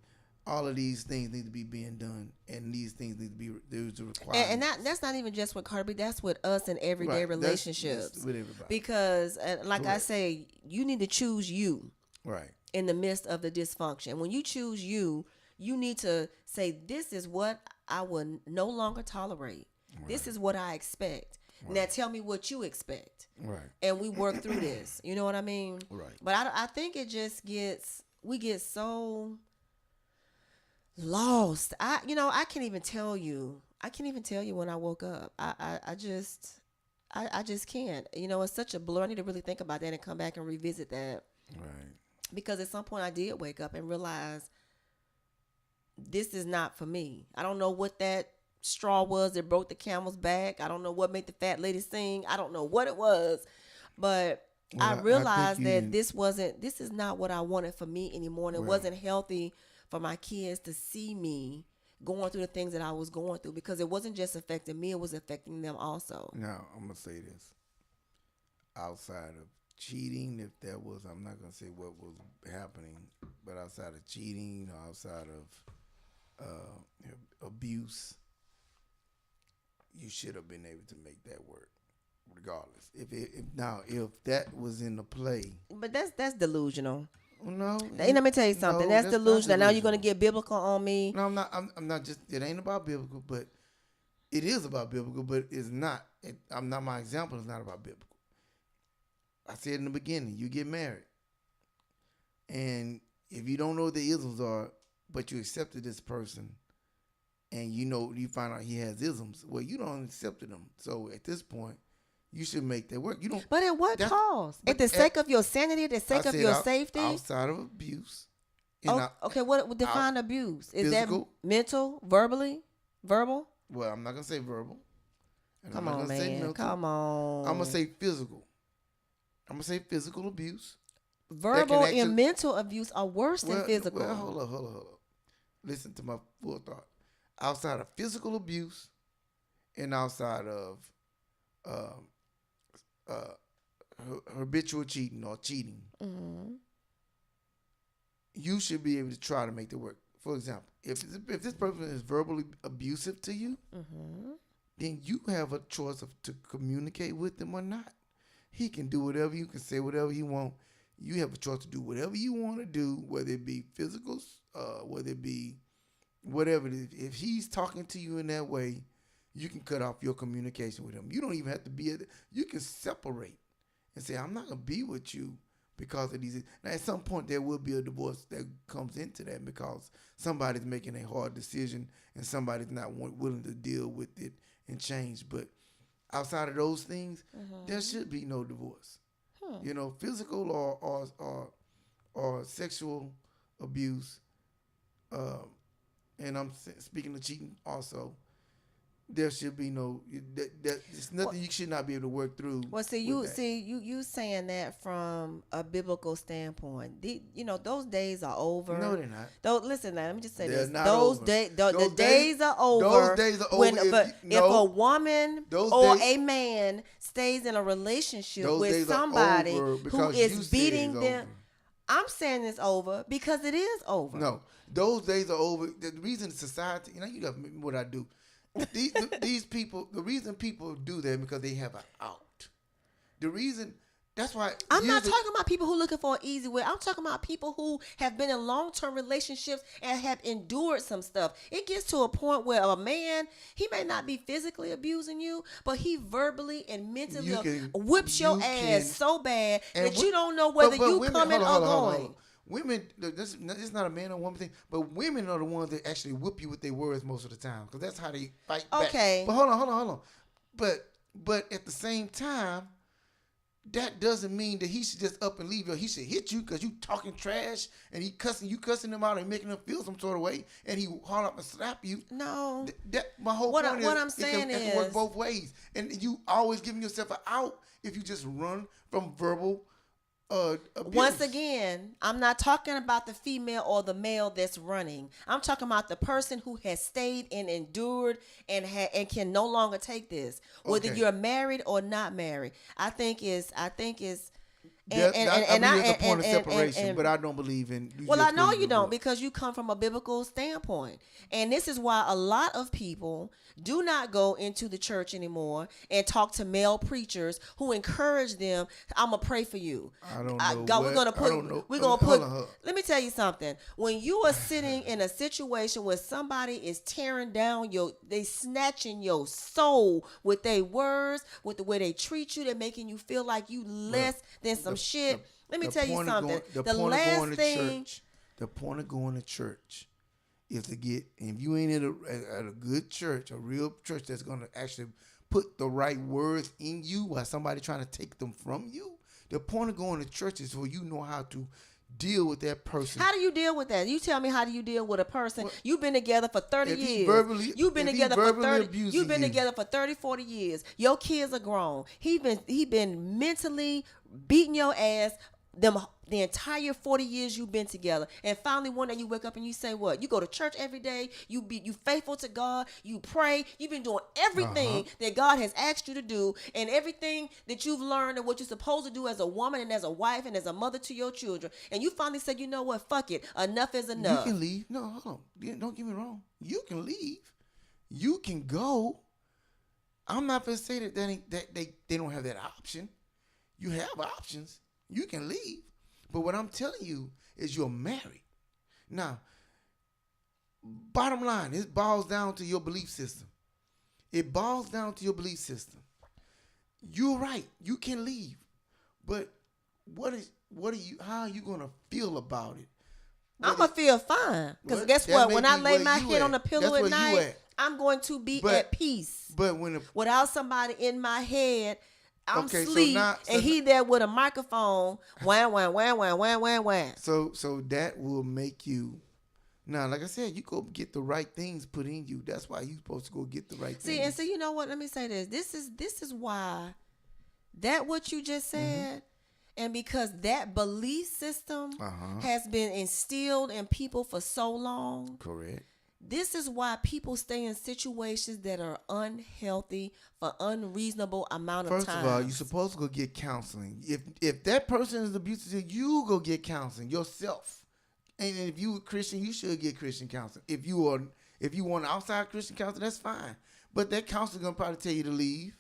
[SPEAKER 3] All of these things need to be being done, and these things need to be there's a requirement.
[SPEAKER 2] And that's not even just with Cardi B. That's with us in everyday relationships.
[SPEAKER 3] That's with everybody.
[SPEAKER 2] Because, like I say, you need to choose you.
[SPEAKER 3] Right.
[SPEAKER 2] In the midst of the dysfunction, when you choose you need to say, "This is what I will no longer tolerate. Right. This is what I expect." Right. Now, tell me what you expect.
[SPEAKER 3] Right.
[SPEAKER 2] And we work through this. You know what I mean?
[SPEAKER 3] Right.
[SPEAKER 2] But I think it just we get so lost. I can't even tell you when I woke up. I just can't. It's such a blur. I need to really think about that and come back and revisit that.
[SPEAKER 3] Right.
[SPEAKER 2] Because at some point I did wake up and realize this is not for me. I don't know what that straw was that broke the camel's back. I don't know what made the fat lady sing. I don't know what it was. But I realized that this is not what I wanted for me anymore. And it wasn't healthy for my kids to see me going through the things that I was going through, because it wasn't just affecting me, it was affecting them also.
[SPEAKER 3] Now, I'm going to say this. Outside of cheating, if there was, I'm not going to say what was happening, but outside of cheating, or outside of abuse, you should have been able to make that work, regardless. If that was in the play.
[SPEAKER 2] But that's delusional.
[SPEAKER 3] No.
[SPEAKER 2] Let me tell you something. That's delusional. Now you're going to get biblical on me.
[SPEAKER 3] No, I'm not. I'm not just. It ain't about biblical, but it is about biblical. But it's not. I'm not. My example is not about biblical. I said in the beginning, you get married, and if you don't know what the isms are, but you accepted this person, and you find out he has isms, well, you don't accept them. So at this point, you should make that work. You don't.
[SPEAKER 2] But at what cost? At the sake of your sanity, at the sake of your safety?
[SPEAKER 3] Outside of abuse.
[SPEAKER 2] Okay, what would define abuse? Is
[SPEAKER 3] physical,
[SPEAKER 2] that mental, verbal?
[SPEAKER 3] Well, I'm not going to say verbal.
[SPEAKER 2] Come on, man. Come on.
[SPEAKER 3] I'm going to say physical. I'm going to say physical abuse.
[SPEAKER 2] Verbal and mental abuse are worse than physical.
[SPEAKER 3] Well, hold on. Listen to my full thought. Outside of physical abuse and outside of habitual cheating or cheating, you should be able to try to make it work. For example, if this person is verbally abusive to you, then you have a choice to communicate with them or not. He can do whatever, you can say whatever he want. You have a choice to do whatever you want to do, whether it be physical, whether it be whatever it is. If he's talking to you in that way, you can cut off your communication with him. You don't even have to you can separate and say, I'm not going to be with you, because of these. Now, at some point, there will be a divorce that comes into that because somebody's making a hard decision and somebody's not willing to deal with it and change. But outside of those things, there should be no divorce. You know, physical or sexual abuse, and I'm speaking of cheating also. There should be no. It's nothing you should not be able to work through.
[SPEAKER 2] Well, you saying that from a biblical standpoint. Those days are over.
[SPEAKER 3] No, they're not.
[SPEAKER 2] Listen, let me just say
[SPEAKER 3] They're
[SPEAKER 2] this:
[SPEAKER 3] not
[SPEAKER 2] those
[SPEAKER 3] over.
[SPEAKER 2] days,
[SPEAKER 3] Those
[SPEAKER 2] days are over.
[SPEAKER 3] Those days are over.
[SPEAKER 2] If a woman or
[SPEAKER 3] days,
[SPEAKER 2] a man stays in a relationship
[SPEAKER 3] those
[SPEAKER 2] with
[SPEAKER 3] days
[SPEAKER 2] somebody
[SPEAKER 3] are over
[SPEAKER 2] who
[SPEAKER 3] because
[SPEAKER 2] is
[SPEAKER 3] you said
[SPEAKER 2] beating
[SPEAKER 3] it's
[SPEAKER 2] them,
[SPEAKER 3] over.
[SPEAKER 2] I'm saying it's over because it is over.
[SPEAKER 3] No, those days are over. The reason society, you got what I do. These people, the reason people do that is because they have an out. The reason, that's why.
[SPEAKER 2] I'm not talking about people who are looking for an easy way. I'm talking about people who have been in long-term relationships and have endured some stuff. It gets to a point where a man, he may not be physically abusing you, but he verbally and mentally whips your ass so bad that you don't know whether you coming or going.
[SPEAKER 3] Women, this is not a man or woman thing, but women are the ones that actually whip you with their words most of the time because that's how they fight back.
[SPEAKER 2] Okay.
[SPEAKER 3] But hold on. But at the same time, that doesn't mean that he should just up and leave you. He should hit you because you talking trash and you cussing them out and making them feel some sort of way, and he haul up and slap you.
[SPEAKER 2] No.
[SPEAKER 3] My whole point is
[SPEAKER 2] what I'm saying
[SPEAKER 3] it can work both ways, and you always giving yourself an out if you just run from verbal.
[SPEAKER 2] Once again, I'm not talking about the female or the male that's running. I'm talking about the person who has stayed and endured and can no longer take this. Whether you're married or not married, I think is. There's a point of separation,
[SPEAKER 3] but I don't believe in.
[SPEAKER 2] Well, I know you don't because you come from a biblical standpoint, and this is why a lot of people do not go into the church anymore and talk to male preachers who encourage them. I'm gonna pray for you.
[SPEAKER 3] I don't know.
[SPEAKER 2] We're gonna put. Let me tell you something. When you are sitting in a situation where somebody is tearing down they snatching your soul with their words, with the way they treat you, they're making you feel like you less than some shit. Let me tell you something. The last thing.
[SPEAKER 3] The point of going to church is to get, if you ain't at a good church, a real church that's going to actually put the right words in you while somebody trying to take them from you, the point of going to church is for you know how to deal with that person.
[SPEAKER 2] How do you deal with that? You tell me, how do you deal with a person? Well, you've been together for 30 years. You've been together for 30, 40 years. Your kids are grown. He been mentally beating your ass the entire 40 years you've been together, and finally one day you wake up and you say what? You go to church every day. You faithful to God. You pray. You've been doing everything that God has asked you to do, and everything that you've learned and what you're supposed to do as a woman and as a wife and as a mother to your children. And you finally said, you know what? Fuck it. Enough is enough.
[SPEAKER 3] You can leave. No, hold on. Don't get me wrong. You can leave. You can go. I'm not gonna say that they don't have that option. You have options. You can leave. But what I'm telling you is you're married. Now, bottom line, it boils down to your belief system. It boils down to your belief system. You're right. You can leave. But how are you going to feel about it?
[SPEAKER 2] I'm going to feel fine. Because guess what? When I lay my head on the pillow at night, I'm going to be at peace.
[SPEAKER 3] But
[SPEAKER 2] without somebody in my head, I'm asleep, and he there with a microphone, wham, wham, wham, wham, wham, wham, wham.
[SPEAKER 3] So that will make you. Now, like I said, you go get the right things put in you. That's why you're supposed to go get the right things.
[SPEAKER 2] See, you know what? Let me say this. This is why that what you just said, and because that belief system has been instilled in people for so long.
[SPEAKER 3] Correct.
[SPEAKER 2] This is why people stay in situations that are unhealthy for unreasonable amount of time.
[SPEAKER 3] First of all, you're supposed to go get counseling. If that person is abusive, you go get counseling yourself. And if you a Christian, you should get Christian counseling. If you want outside Christian counseling, that's fine. But that counselor gonna probably tell you to leave.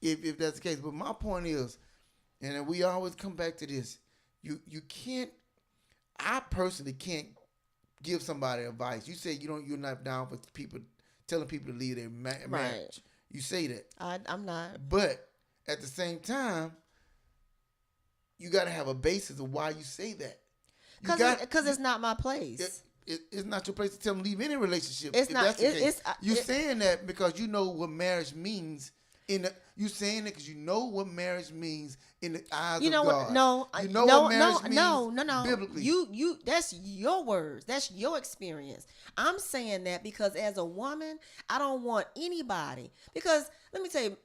[SPEAKER 3] If that's the case. But my point is, and we always come back to this, you can't. I personally can't give somebody advice. You say you're not down for people telling people to leave their marriage. Right. You say that.
[SPEAKER 2] I'm not.
[SPEAKER 3] But at the same time, you got to have a basis of why you say that.
[SPEAKER 2] Because it's not my place.
[SPEAKER 3] It's not your place to tell them leave any relationship.
[SPEAKER 2] It's
[SPEAKER 3] if
[SPEAKER 2] not.
[SPEAKER 3] That's the case. You're
[SPEAKER 2] It-
[SPEAKER 3] saying that because you know what marriage means. You saying it because you know what marriage means in the eyes
[SPEAKER 2] You know
[SPEAKER 3] of God.
[SPEAKER 2] what? No,
[SPEAKER 3] you know
[SPEAKER 2] no,
[SPEAKER 3] what marriage means
[SPEAKER 2] no.
[SPEAKER 3] biblically.
[SPEAKER 2] You. That's your words. That's your experience. I'm saying that because as a woman, I don't want anybody. Because let me tell you,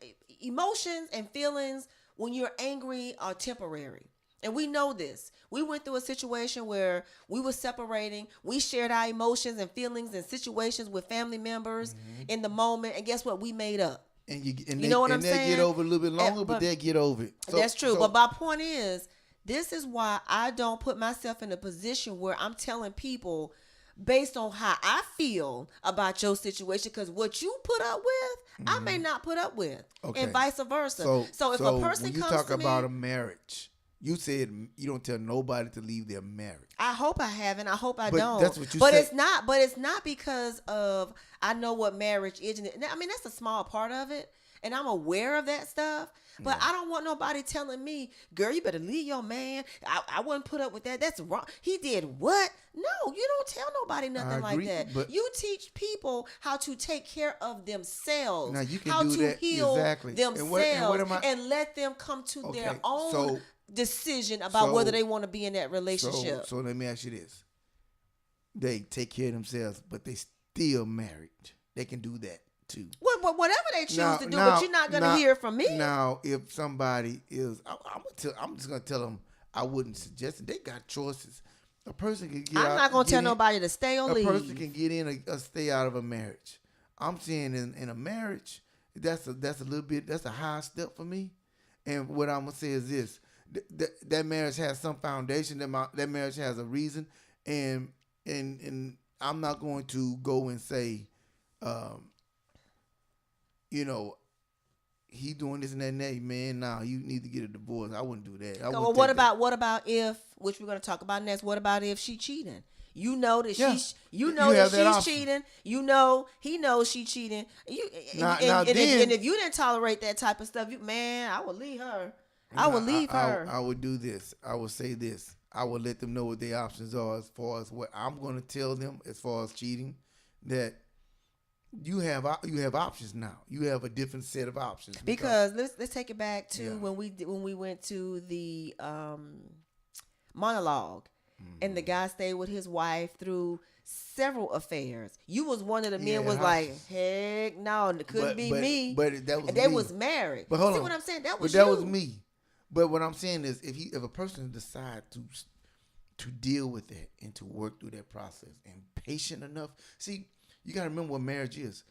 [SPEAKER 2] emotions and feelings when you're angry are temporary. And we know this. We went through a situation where we were separating. We shared our emotions and feelings and situations with family members in the moment. And guess what? We made up.
[SPEAKER 3] And
[SPEAKER 2] You know what I'm
[SPEAKER 3] they
[SPEAKER 2] saying?
[SPEAKER 3] get over a little bit longer, but
[SPEAKER 2] but
[SPEAKER 3] they get over it.
[SPEAKER 2] That's true. But my point is, this is why I don't put myself in a position where I'm telling people based on how I feel about your situation, because what you put up with, I may not put up with, and vice versa. So if a person
[SPEAKER 3] when you
[SPEAKER 2] comes
[SPEAKER 3] talk
[SPEAKER 2] to
[SPEAKER 3] about
[SPEAKER 2] me,
[SPEAKER 3] a marriage, you said you don't tell nobody to leave their marriage.
[SPEAKER 2] I hope I haven't. I hope I
[SPEAKER 3] But
[SPEAKER 2] don't.
[SPEAKER 3] that's what you
[SPEAKER 2] but
[SPEAKER 3] said.
[SPEAKER 2] it's not. But it's not because of I know what marriage is. I mean, that's a small part of it, and I'm aware of that stuff. But I don't want nobody telling me, girl, you better leave your man. I wouldn't put up with that. That's wrong. He did what? No, you don't tell nobody nothing like
[SPEAKER 3] agree,
[SPEAKER 2] that.
[SPEAKER 3] but-
[SPEAKER 2] You teach people how to take care of themselves.
[SPEAKER 3] Now, you can
[SPEAKER 2] how
[SPEAKER 3] do
[SPEAKER 2] to
[SPEAKER 3] that.
[SPEAKER 2] heal
[SPEAKER 3] Exactly. And
[SPEAKER 2] themselves
[SPEAKER 3] what am I-
[SPEAKER 2] and let them come to their
[SPEAKER 3] Okay,
[SPEAKER 2] own
[SPEAKER 3] so-
[SPEAKER 2] decision about
[SPEAKER 3] so-
[SPEAKER 2] whether they want to be in that relationship.
[SPEAKER 3] So let me ask you this: they take care of themselves, but they still married. They can do that too.
[SPEAKER 2] Whatever they choose to do, but you're not going to hear from me.
[SPEAKER 3] Now, if somebody is, I'm just gonna tell them I wouldn't suggest it. They got choices. A person can get.
[SPEAKER 2] I'm not going to tell nobody to stay or
[SPEAKER 3] A
[SPEAKER 2] leave.
[SPEAKER 3] person can get in or stay out of a marriage. I'm saying in a marriage, that's a little bit. That's a high step for me. And what I'm gonna say is this: that marriage has some foundation. That marriage has a reason, and I'm not going to go and say, he doing this and that, and that, man. Nah, you need to get a divorce. I wouldn't do that.
[SPEAKER 2] Well, what about if, which we're going to talk about next? What about if she cheating? You know that she's cheating. You know he knows she cheating. And if you didn't tolerate that type of stuff, I would leave her. I would leave her.
[SPEAKER 3] I would do this. I would say this. I would let them know what their options are as far as what I'm going to tell them as far as cheating. That you have options now. You have a different set of options.
[SPEAKER 2] Because let's take it back to when we went to the monologue, and the guy stayed with his wife through several affairs. You was one of the men was like, heck no, it couldn't be me.
[SPEAKER 3] But that was
[SPEAKER 2] they
[SPEAKER 3] me.
[SPEAKER 2] was married.
[SPEAKER 3] But hold
[SPEAKER 2] See
[SPEAKER 3] on.
[SPEAKER 2] what I'm saying? That was
[SPEAKER 3] that was me. But what I'm saying is, if a person decide to deal with that and to work through that process and patient enough, see, you got to remember what marriage is.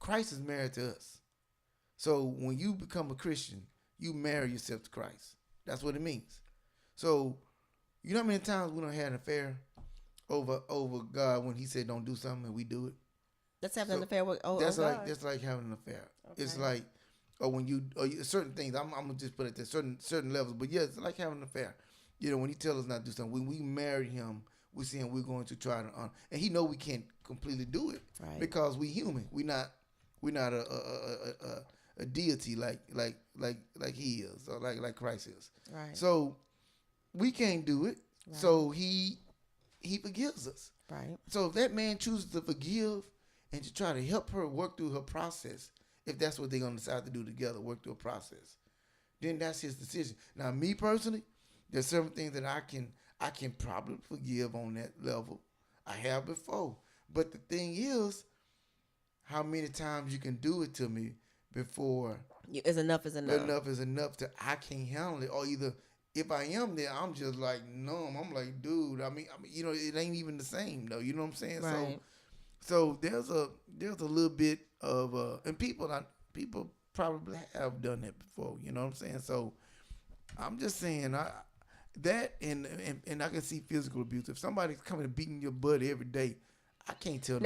[SPEAKER 3] Christ is married to us. So when you become a Christian, you marry yourself to Christ. That's what it means. So you know how many times we don't have an affair over God when He said don't do something and we do it.
[SPEAKER 2] Let's have an affair with.
[SPEAKER 3] That's like having an affair. Okay. It's like. Or when certain things, I'm gonna just put it to certain levels, but yeah, it's like having an affair. When He tells us not to do something, when we marry Him, we're saying we're going to try to and He know we can't completely do it,
[SPEAKER 2] right? Because
[SPEAKER 3] we human. We're not a deity like He is or like Christ is.
[SPEAKER 2] Right.
[SPEAKER 3] So we can't do it. Right. So He forgives us.
[SPEAKER 2] Right.
[SPEAKER 3] So if that man chooses to forgive and to try to help her work through her process. If that's what they're going to decide to do together, work through a process, then that's his decision. Now, me personally, there's certain things that I can probably forgive on that level. I have before. But the thing is, how many times you can do it to me before
[SPEAKER 2] enough is enough.
[SPEAKER 3] Enough is enough to I can't handle it. Or either if I am there, I'm just like numb. I'm like, dude, I mean, it ain't even the same though. You know what I'm saying?
[SPEAKER 2] Right.
[SPEAKER 3] So there's a little bit of and people probably have done that before. You know what I'm saying? So I'm just saying that and I can see physical abuse. If somebody's coming and beating your butt every day, I can't tell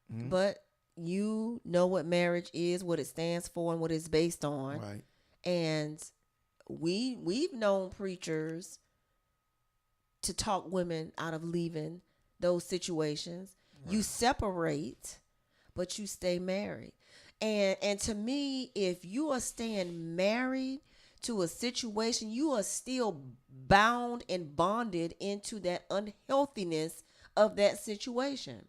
[SPEAKER 2] but you know what marriage is, what it stands for, and what it's based on.
[SPEAKER 3] Right.
[SPEAKER 2] And we've known preachers to talk women out of leaving those situations. Right. You separate, but you stay married. And to me, if you are staying married to a situation, you are still bound and bonded into that unhealthiness of that situation.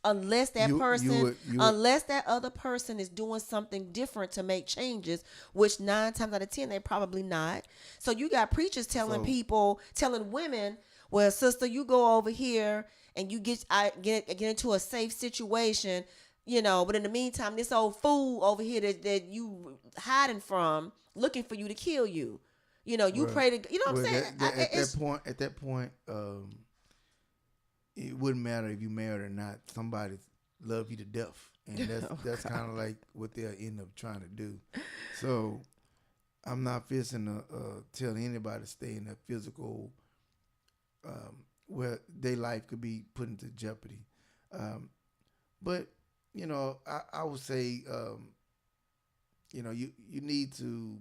[SPEAKER 2] Unless that person, unless that other person is doing something different to make changes, which 9 times out of 10 they probably not. So you got preachers telling people, telling women, well, sister, you go over here and you get into a safe situation, you know. But in the meantime, this old fool over here that you hiding from, looking for you to kill you. You know, you pray to, you know what I'm saying?
[SPEAKER 3] At that point, it wouldn't matter if you married or not. Somebody love you to death, and that's kind of like what they'll end up trying to do. So I'm not fixing to tell anybody to stay in a physical where their life could be put into jeopardy. But you know, I would say, you know, you need to.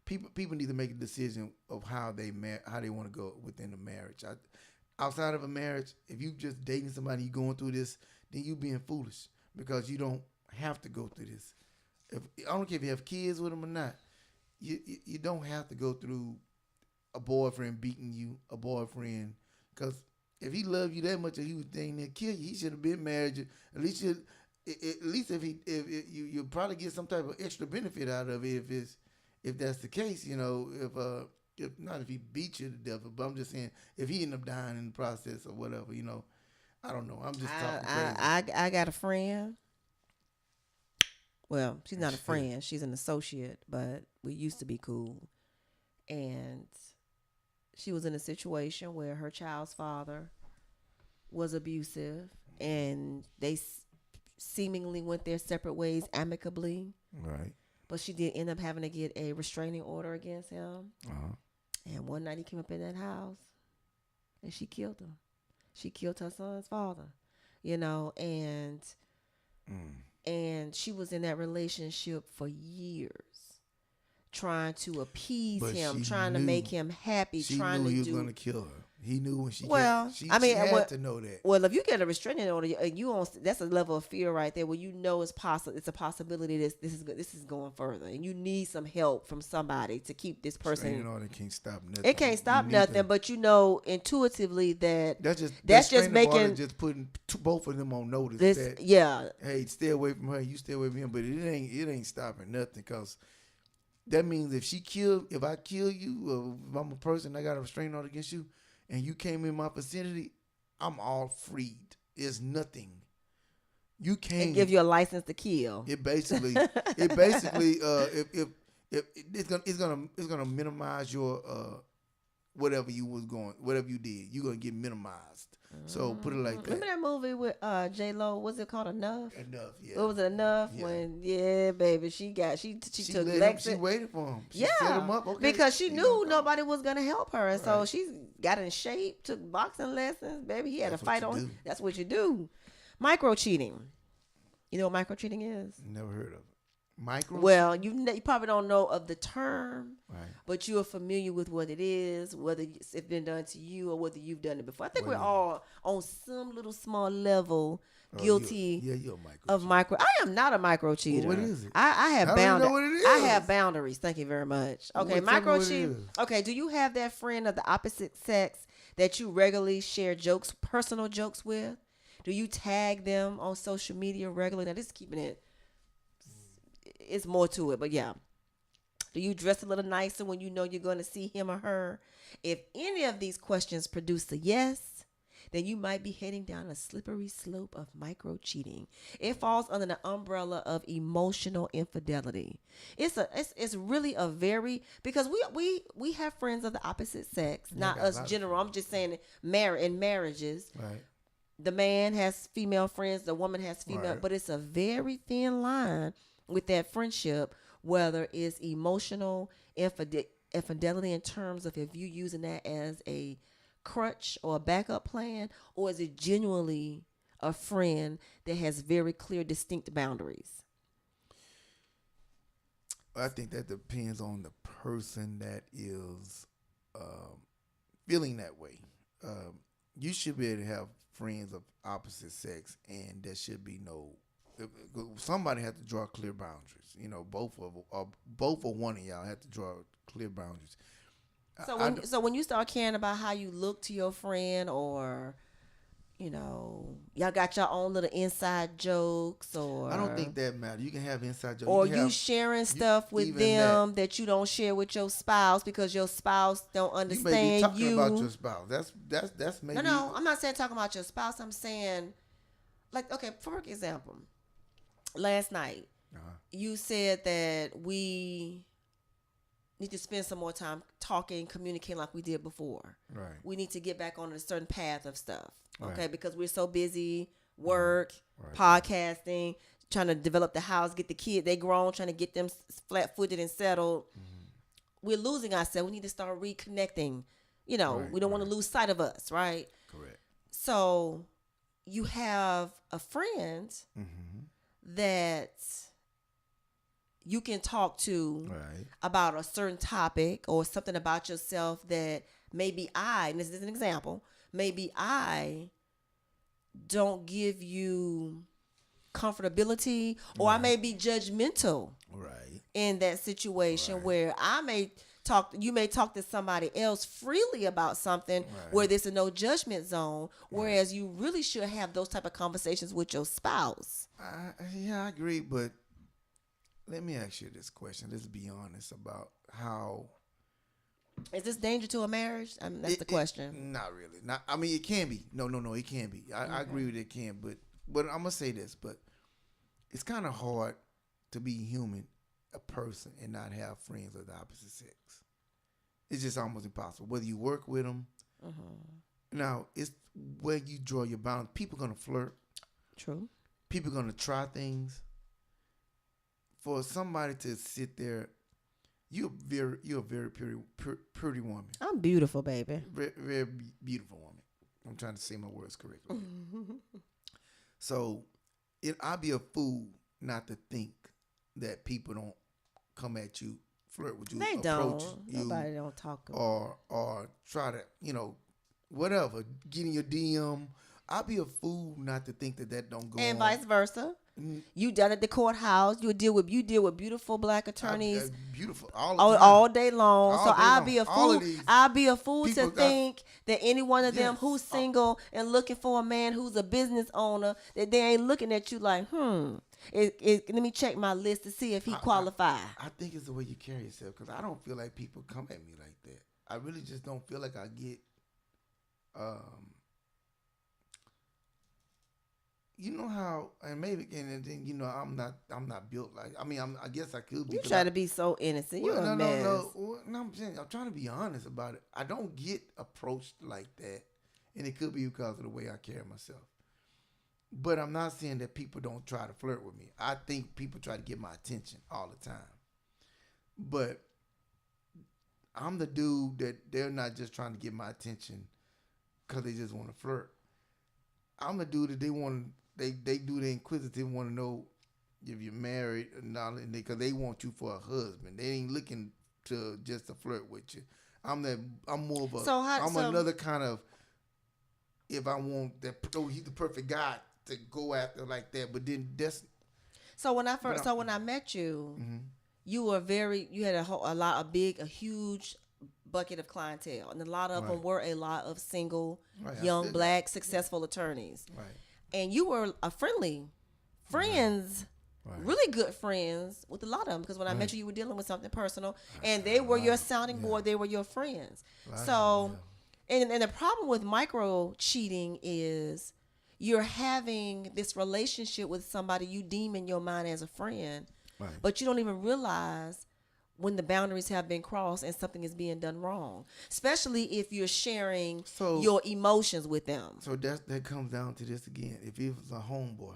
[SPEAKER 3] People need to make a decision of how they want to go within a marriage. Outside of a marriage, if you just dating somebody, you going through this, then you being foolish because you don't have to go through this. I don't care if you have kids with them or not. You don't have to go through a boyfriend beating you, a boyfriend, because if he loved you that much and he was thinking to kill you, he should have been married. At least if you probably get some type of extra benefit out of it if that's the case, you know, if not if he beat you to death, but I'm just saying if he ended up dying in the process or whatever, you know, I don't know. I'm just talking crazy.
[SPEAKER 2] I got a friend. Well, she's not a friend. She's an associate, but we used to be cool. And she was in a situation where her child's father was abusive, and they seemingly went their separate ways amicably.
[SPEAKER 3] Right.
[SPEAKER 2] But she did end up having to get a restraining order against him. Uh-huh. And one night he came up in that house and she killed him. She killed her son's father, you know, and she was in that relationship for years, trying to appease him, trying to make him happy, trying to do.
[SPEAKER 3] He was going to kill her. He knew when she. She had to know that.
[SPEAKER 2] Well, if you get a restraining order, that's a level of fear right there, where you know it's possible. It's a possibility this is going further, and you need some help from somebody to keep this person.
[SPEAKER 3] Restraining order can't stop nothing.
[SPEAKER 2] It can't stop nothing, but you know intuitively that
[SPEAKER 3] that's just making just putting both of them on notice. Hey, stay away from her. You stay away from him, but it ain't stopping nothing, because that means if I kill you, or if I'm a person, I got a restraining order against you, and you came in my vicinity, I'm all freed. It's nothing. You can't.
[SPEAKER 2] It give you a license to kill.
[SPEAKER 3] It basically, it's gonna minimize your whatever you did. You're gonna get minimized. So put it like that.
[SPEAKER 2] Remember that movie with J-Lo? Was it called Enough?
[SPEAKER 3] Enough, yeah.
[SPEAKER 2] What was it, Enough? Yeah. Baby, she took Lexi.
[SPEAKER 3] She waited for him. She
[SPEAKER 2] set
[SPEAKER 3] him up. Okay.
[SPEAKER 2] Because she knew nobody was gonna help her, and so she got in shape, took boxing lessons. Baby, he had a fight on. That's what you do. Micro cheating. You know what micro cheating is?
[SPEAKER 3] Never heard of it.
[SPEAKER 2] Well, you probably don't know of the term, but you are familiar with what it is, whether it's been done to you or whether you've done it before. I think we're all on some little small level guilty of micro. I am not a micro cheater.
[SPEAKER 3] Well, what is it?
[SPEAKER 2] I have boundaries.
[SPEAKER 3] Know what it is.
[SPEAKER 2] I have boundaries. Thank you very much. Okay, micro cheating. Okay, do you have that friend of the opposite sex that you regularly share personal jokes with? Do you tag them on social media regularly? Now, this is keeping it. It's more to it, but yeah. Do you dress a little nicer when you know you're going to see him or her? If any of these questions produce a yes, then you might be heading down a slippery slope of micro cheating. It falls under the umbrella of emotional infidelity. It's really a very, because we have friends of the opposite sex, not us general. I'm just saying in marriages.
[SPEAKER 3] Right.
[SPEAKER 2] The man has female friends, the woman has female, but it's a very thin line with that friendship, whether it's emotional infidelity in terms of if you're using that as a crutch or a backup plan, or is it genuinely a friend that has very clear, distinct boundaries?
[SPEAKER 3] I think that depends on the person that is feeling that way. You should be able to have friends of opposite sex, and there should be no somebody had to draw clear boundaries. You know, both or one of y'all had to draw clear boundaries.
[SPEAKER 2] So when you start caring about how you look to your friend, or y'all got your own little inside jokes, or
[SPEAKER 3] I don't think that matters. You can have inside jokes,
[SPEAKER 2] or you sharing stuff with them that you don't share with your spouse because your spouse don't understand you.
[SPEAKER 3] You may be talking about your spouse. That's maybe.
[SPEAKER 2] No, I'm not saying talking about your spouse. I'm saying, like, okay, for example, last night you said that we need to spend some more time talking, communicating like we did before.
[SPEAKER 3] Right.
[SPEAKER 2] We need to get back on a certain path of stuff. Okay,
[SPEAKER 3] Right.
[SPEAKER 2] because we're so busy, work,
[SPEAKER 3] Right.
[SPEAKER 2] podcasting, trying to develop the house, get the kid, they grown, trying to get them flat-footed and settled. We're losing ourselves. We need to start reconnecting. We don't want to lose sight of us, right?
[SPEAKER 3] Correct.
[SPEAKER 2] So you have a friend that you can talk to
[SPEAKER 3] Right.
[SPEAKER 2] about a certain topic or something about yourself that maybe and this is an example, maybe I don't give you comfortability, or I may be judgmental
[SPEAKER 3] Right.
[SPEAKER 2] in that situation where you may talk to somebody else freely about something where there's a no judgment zone, whereas you really should have those type of conversations with your spouse.
[SPEAKER 3] Yeah, I agree, but let me ask you this question. Let's be honest about how.
[SPEAKER 2] Is this danger to a marriage? That's the question.
[SPEAKER 3] Not really. I mean, it can be. No, it can be. I agree with it can, but I'm gonna say this. But it's kind of hard to be human, a person, and not have friends of the opposite sex. It's just almost impossible. Whether you work with them, now it's where you draw your boundaries. People gonna flirt.
[SPEAKER 2] True.
[SPEAKER 3] People gonna try things. For somebody to sit there, you're a very pretty woman.
[SPEAKER 2] I'm beautiful, baby.
[SPEAKER 3] Very, very beautiful woman. I'm trying to say my words correctly. So, I'd be a fool not to think that people don't come at you, flirt with you,
[SPEAKER 2] They
[SPEAKER 3] approach
[SPEAKER 2] don't.
[SPEAKER 3] you,
[SPEAKER 2] Nobody don't talk about
[SPEAKER 3] or try to, whatever, get in your DM. I'd be a fool not to think that don't go
[SPEAKER 2] and
[SPEAKER 3] on.
[SPEAKER 2] vice versa. You done at the courthouse. You deal with beautiful black attorneys
[SPEAKER 3] Beautiful
[SPEAKER 2] all day long.
[SPEAKER 3] All
[SPEAKER 2] So
[SPEAKER 3] day
[SPEAKER 2] I'll
[SPEAKER 3] long.
[SPEAKER 2] be a
[SPEAKER 3] All
[SPEAKER 2] fool.
[SPEAKER 3] of these
[SPEAKER 2] I'll be a fool to
[SPEAKER 3] people got-
[SPEAKER 2] think that any one of them
[SPEAKER 3] Yes.
[SPEAKER 2] who's single and looking for a man who's a business owner, that they ain't looking at you like, let me check my list to see if he qualify.
[SPEAKER 3] I think it's the way you carry yourself, because I don't feel like people come at me like that. I really just don't feel like I get, you know how, and maybe, and then I'm not built like. I mean, I guess I could be.
[SPEAKER 2] You try to be so innocent. You're a mess.
[SPEAKER 3] No. I'm saying, I'm trying to be honest about it. I don't get approached like that, and it could be because of the way I carry myself. But I'm not saying that people don't try to flirt with me. I think people try to get my attention all the time. But I'm the dude that they're not just trying to get my attention because they just want to flirt. I'm the dude that they want. They do the inquisitive, want to know if you're married or not, because they want you for a husband. They ain't looking to just to flirt with you. I'm more of a. I'm another kind of. If I want that, he's the perfect guy to go after like that. But then that's.
[SPEAKER 2] So when I met you, you were you had a huge bucket of clientele, and a lot of them were a lot of single, young, black, successful attorneys.
[SPEAKER 3] Right.
[SPEAKER 2] And you were a friends, really good friends with a lot of them, because when I met you were dealing with something personal, and they were your sounding board. They were your friends. So, and the problem with micro cheating is you're having this relationship with somebody you deem in your mind as a friend, but you don't even realize when the boundaries have been crossed and something is being done wrong, especially if you're sharing your emotions with them.
[SPEAKER 3] So that comes down to this again. If it was a homeboy,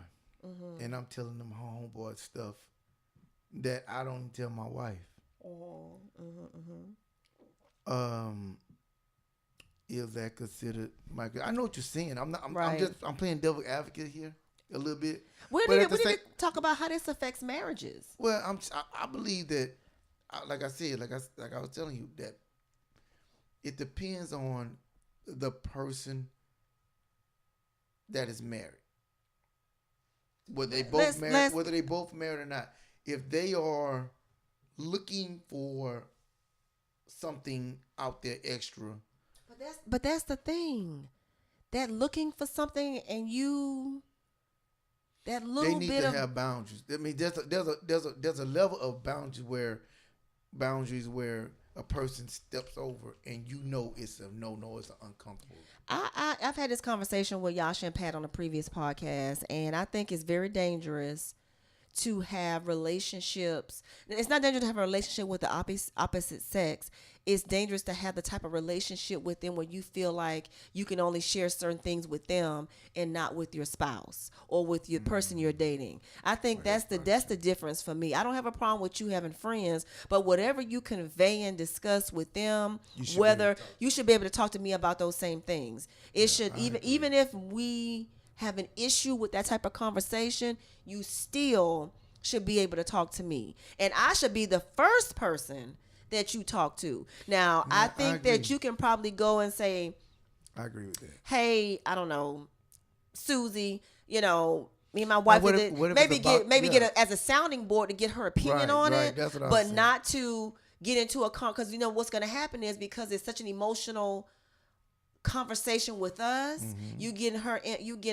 [SPEAKER 3] and I'm telling them homeboy stuff that I don't tell my wife, is that considered I know what you're saying. I'm playing devil advocate here a little bit.
[SPEAKER 2] We need to talk about how this affects marriages.
[SPEAKER 3] Well, I believe that. Like I said, like I was telling you, that it depends on the person that is married. whether they
[SPEAKER 2] Let's-
[SPEAKER 3] both married,
[SPEAKER 2] let's-
[SPEAKER 3] whether they both married or not, if they are looking for something out there extra,
[SPEAKER 2] But that's the thing. That looking for something and you that
[SPEAKER 3] they
[SPEAKER 2] little
[SPEAKER 3] need
[SPEAKER 2] bit
[SPEAKER 3] to
[SPEAKER 2] of
[SPEAKER 3] have boundaries. I mean, there's a level of boundaries where a person steps over and you know it's a no, it's an uncomfortable.
[SPEAKER 2] I've had this conversation with Yasha and Pat on a previous podcast, and I think it's very dangerous to have relationships. It's not dangerous to have a relationship with the opposite sex. It's dangerous to have the type of relationship with them where you feel like you can only share certain things with them and not with your spouse or with your person you're dating. I think that's the difference for me. I don't have a problem with you having friends, but whatever you convey and discuss with them, whether you should be able to talk to me about those same things. It should even if we have an issue with that type of conversation, you still should be able to talk to me. And I should be the first person that you talk to. Now, I think that you can probably go and say,
[SPEAKER 3] I agree with that.
[SPEAKER 2] hey, I don't know, Susie, me and my wife
[SPEAKER 3] what if
[SPEAKER 2] maybe
[SPEAKER 3] it's about-
[SPEAKER 2] get a, as a sounding board to get her opinion on
[SPEAKER 3] right,
[SPEAKER 2] it,
[SPEAKER 3] that's what I was
[SPEAKER 2] but
[SPEAKER 3] saying.
[SPEAKER 2] not to get into a because what's going to happen is because it's such an emotional conversation with us,
[SPEAKER 3] Mm-hmm.
[SPEAKER 2] you getting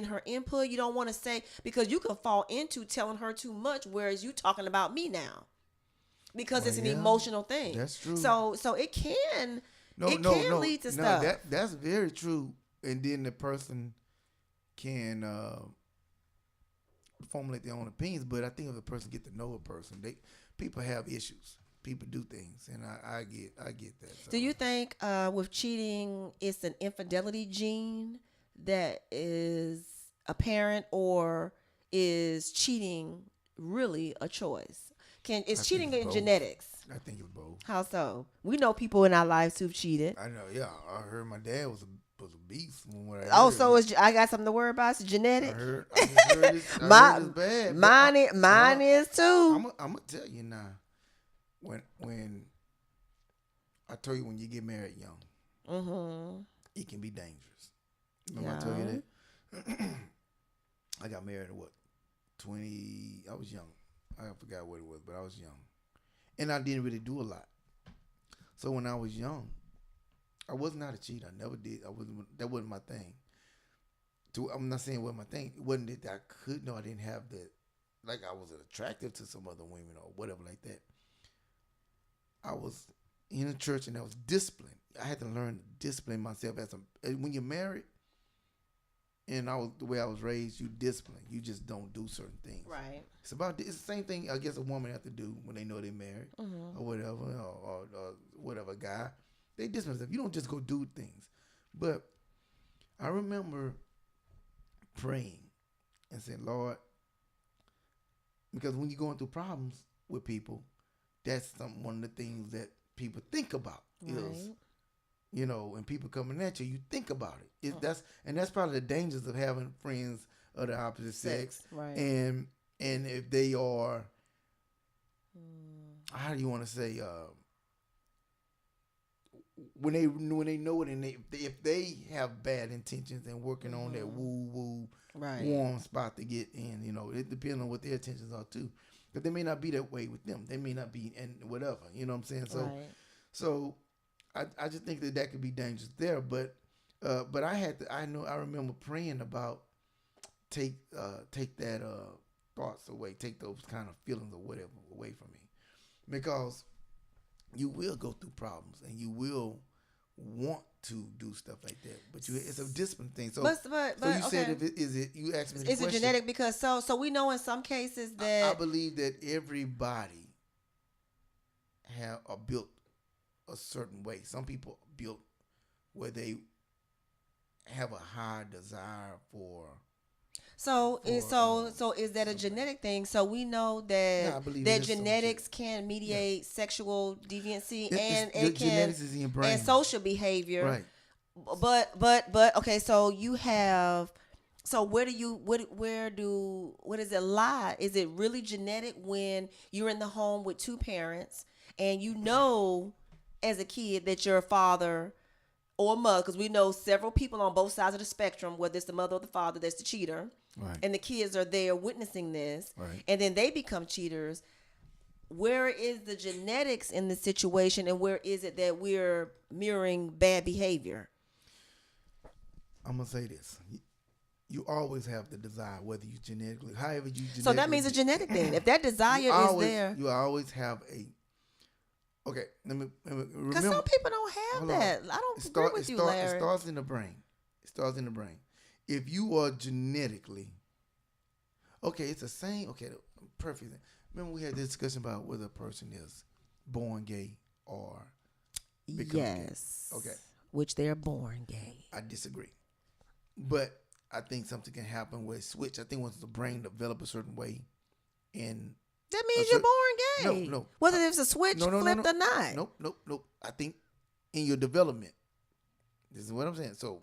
[SPEAKER 2] her input. You don't want to say, because you can fall into telling her too much, whereas you talking about me now because it's an emotional thing.
[SPEAKER 3] That's true.
[SPEAKER 2] So it can lead to stuff.
[SPEAKER 3] That's very true. And then the person can formulate their own opinions. But I think if a person get to know a person, people have issues. People do things, and I get that. So.
[SPEAKER 2] Do you think with cheating, it's an infidelity gene that is apparent, or is cheating really a choice? Is cheating in
[SPEAKER 3] both.
[SPEAKER 2] genetics?
[SPEAKER 3] I think it's both.
[SPEAKER 2] How so? We know people in our lives who've cheated.
[SPEAKER 3] I know. Yeah, I heard my dad was a beast.
[SPEAKER 2] I got something to worry about. It's genetic.
[SPEAKER 3] I heard it's bad.
[SPEAKER 2] Mine is too.
[SPEAKER 3] I'm gonna tell you now. When I told you when you get married young, it can be dangerous. Remember I told you that? I got married at 20? I was young. I forgot what it was, but I was young, and I didn't really do a lot. So when I was young, I was not a cheater. I never did. That wasn't my thing. I'm not saying it wasn't my thing. It wasn't that I could. No, I didn't have that. Like I was attractive to some other women or whatever like that. I was in a church and I was disciplined. I had to learn to discipline myself when you're married. And the way I was raised, you discipline. You just don't do certain things.
[SPEAKER 2] Right.
[SPEAKER 3] It's the same thing I guess a woman have to do when they know they're married or whatever, or whatever guy. They discipline themselves. You don't just go do things. But I remember praying and saying, Lord, because when you're going through problems with people, that's one of the things that people think about is, when people coming at you, you think about it. That's probably the dangers of having friends of the opposite sex.
[SPEAKER 2] Right.
[SPEAKER 3] And if they are, how do you want to say, when they know it, and if they have bad intentions and working on that woo warm spot to get in, it depends on what their intentions are too. But they may not be that way with them. They may not be, and whatever. You know what I'm saying? So I just think that could be dangerous there. But I remember praying about take that thoughts away, take those kind of feelings or whatever away from me, because you will go through problems and you will want to do stuff like that, but it's a discipline thing. So,
[SPEAKER 2] but
[SPEAKER 3] you said, you asked me the
[SPEAKER 2] is
[SPEAKER 3] question.
[SPEAKER 2] It genetic? Because so we know in some cases that
[SPEAKER 3] I believe that everybody are built a certain way. Some people are built where they have a high desire for.
[SPEAKER 2] So is that a genetic thing? So we know that genetics can mediate sexual deviancy and it can
[SPEAKER 3] genetics is in your brain.
[SPEAKER 2] and social behavior.
[SPEAKER 3] Right.
[SPEAKER 2] But okay, so you have. So where does it lie? Is it really genetic when you're in the home with two parents and as a kid that your father or mother, because we know several people on both sides of the spectrum, whether it's the mother or the father that's the cheater,
[SPEAKER 3] Right.
[SPEAKER 2] and the kids are there witnessing this,
[SPEAKER 3] Right.
[SPEAKER 2] and then they become cheaters. Where is the genetics in the situation, and where is it that we're mirroring bad behavior?
[SPEAKER 3] I'm gonna say this: you always have the desire, whether you genetically, however you genetically.
[SPEAKER 2] So that means a genetic thing. If that desire is there,
[SPEAKER 3] you always have a. Okay, let me
[SPEAKER 2] because
[SPEAKER 3] remember.
[SPEAKER 2] some people don't have
[SPEAKER 3] Hold on.
[SPEAKER 2] that. I don't agree with you,
[SPEAKER 3] It
[SPEAKER 2] Larry.
[SPEAKER 3] starts in the brain. It starts in the brain. If you are genetically, okay, it's the same. Okay, perfect. Remember we had this discussion about whether a person is born gay or become gay.
[SPEAKER 2] Yes.
[SPEAKER 3] Okay.
[SPEAKER 2] Which they're born gay.
[SPEAKER 3] I disagree, but I think something can happen where it switch. I think once the brain develop a certain way, and
[SPEAKER 2] That means
[SPEAKER 3] so-
[SPEAKER 2] you're born gay.
[SPEAKER 3] No.
[SPEAKER 2] Whether there's a switch flipped or not.
[SPEAKER 3] Nope. I think in your development, this is what I'm saying. So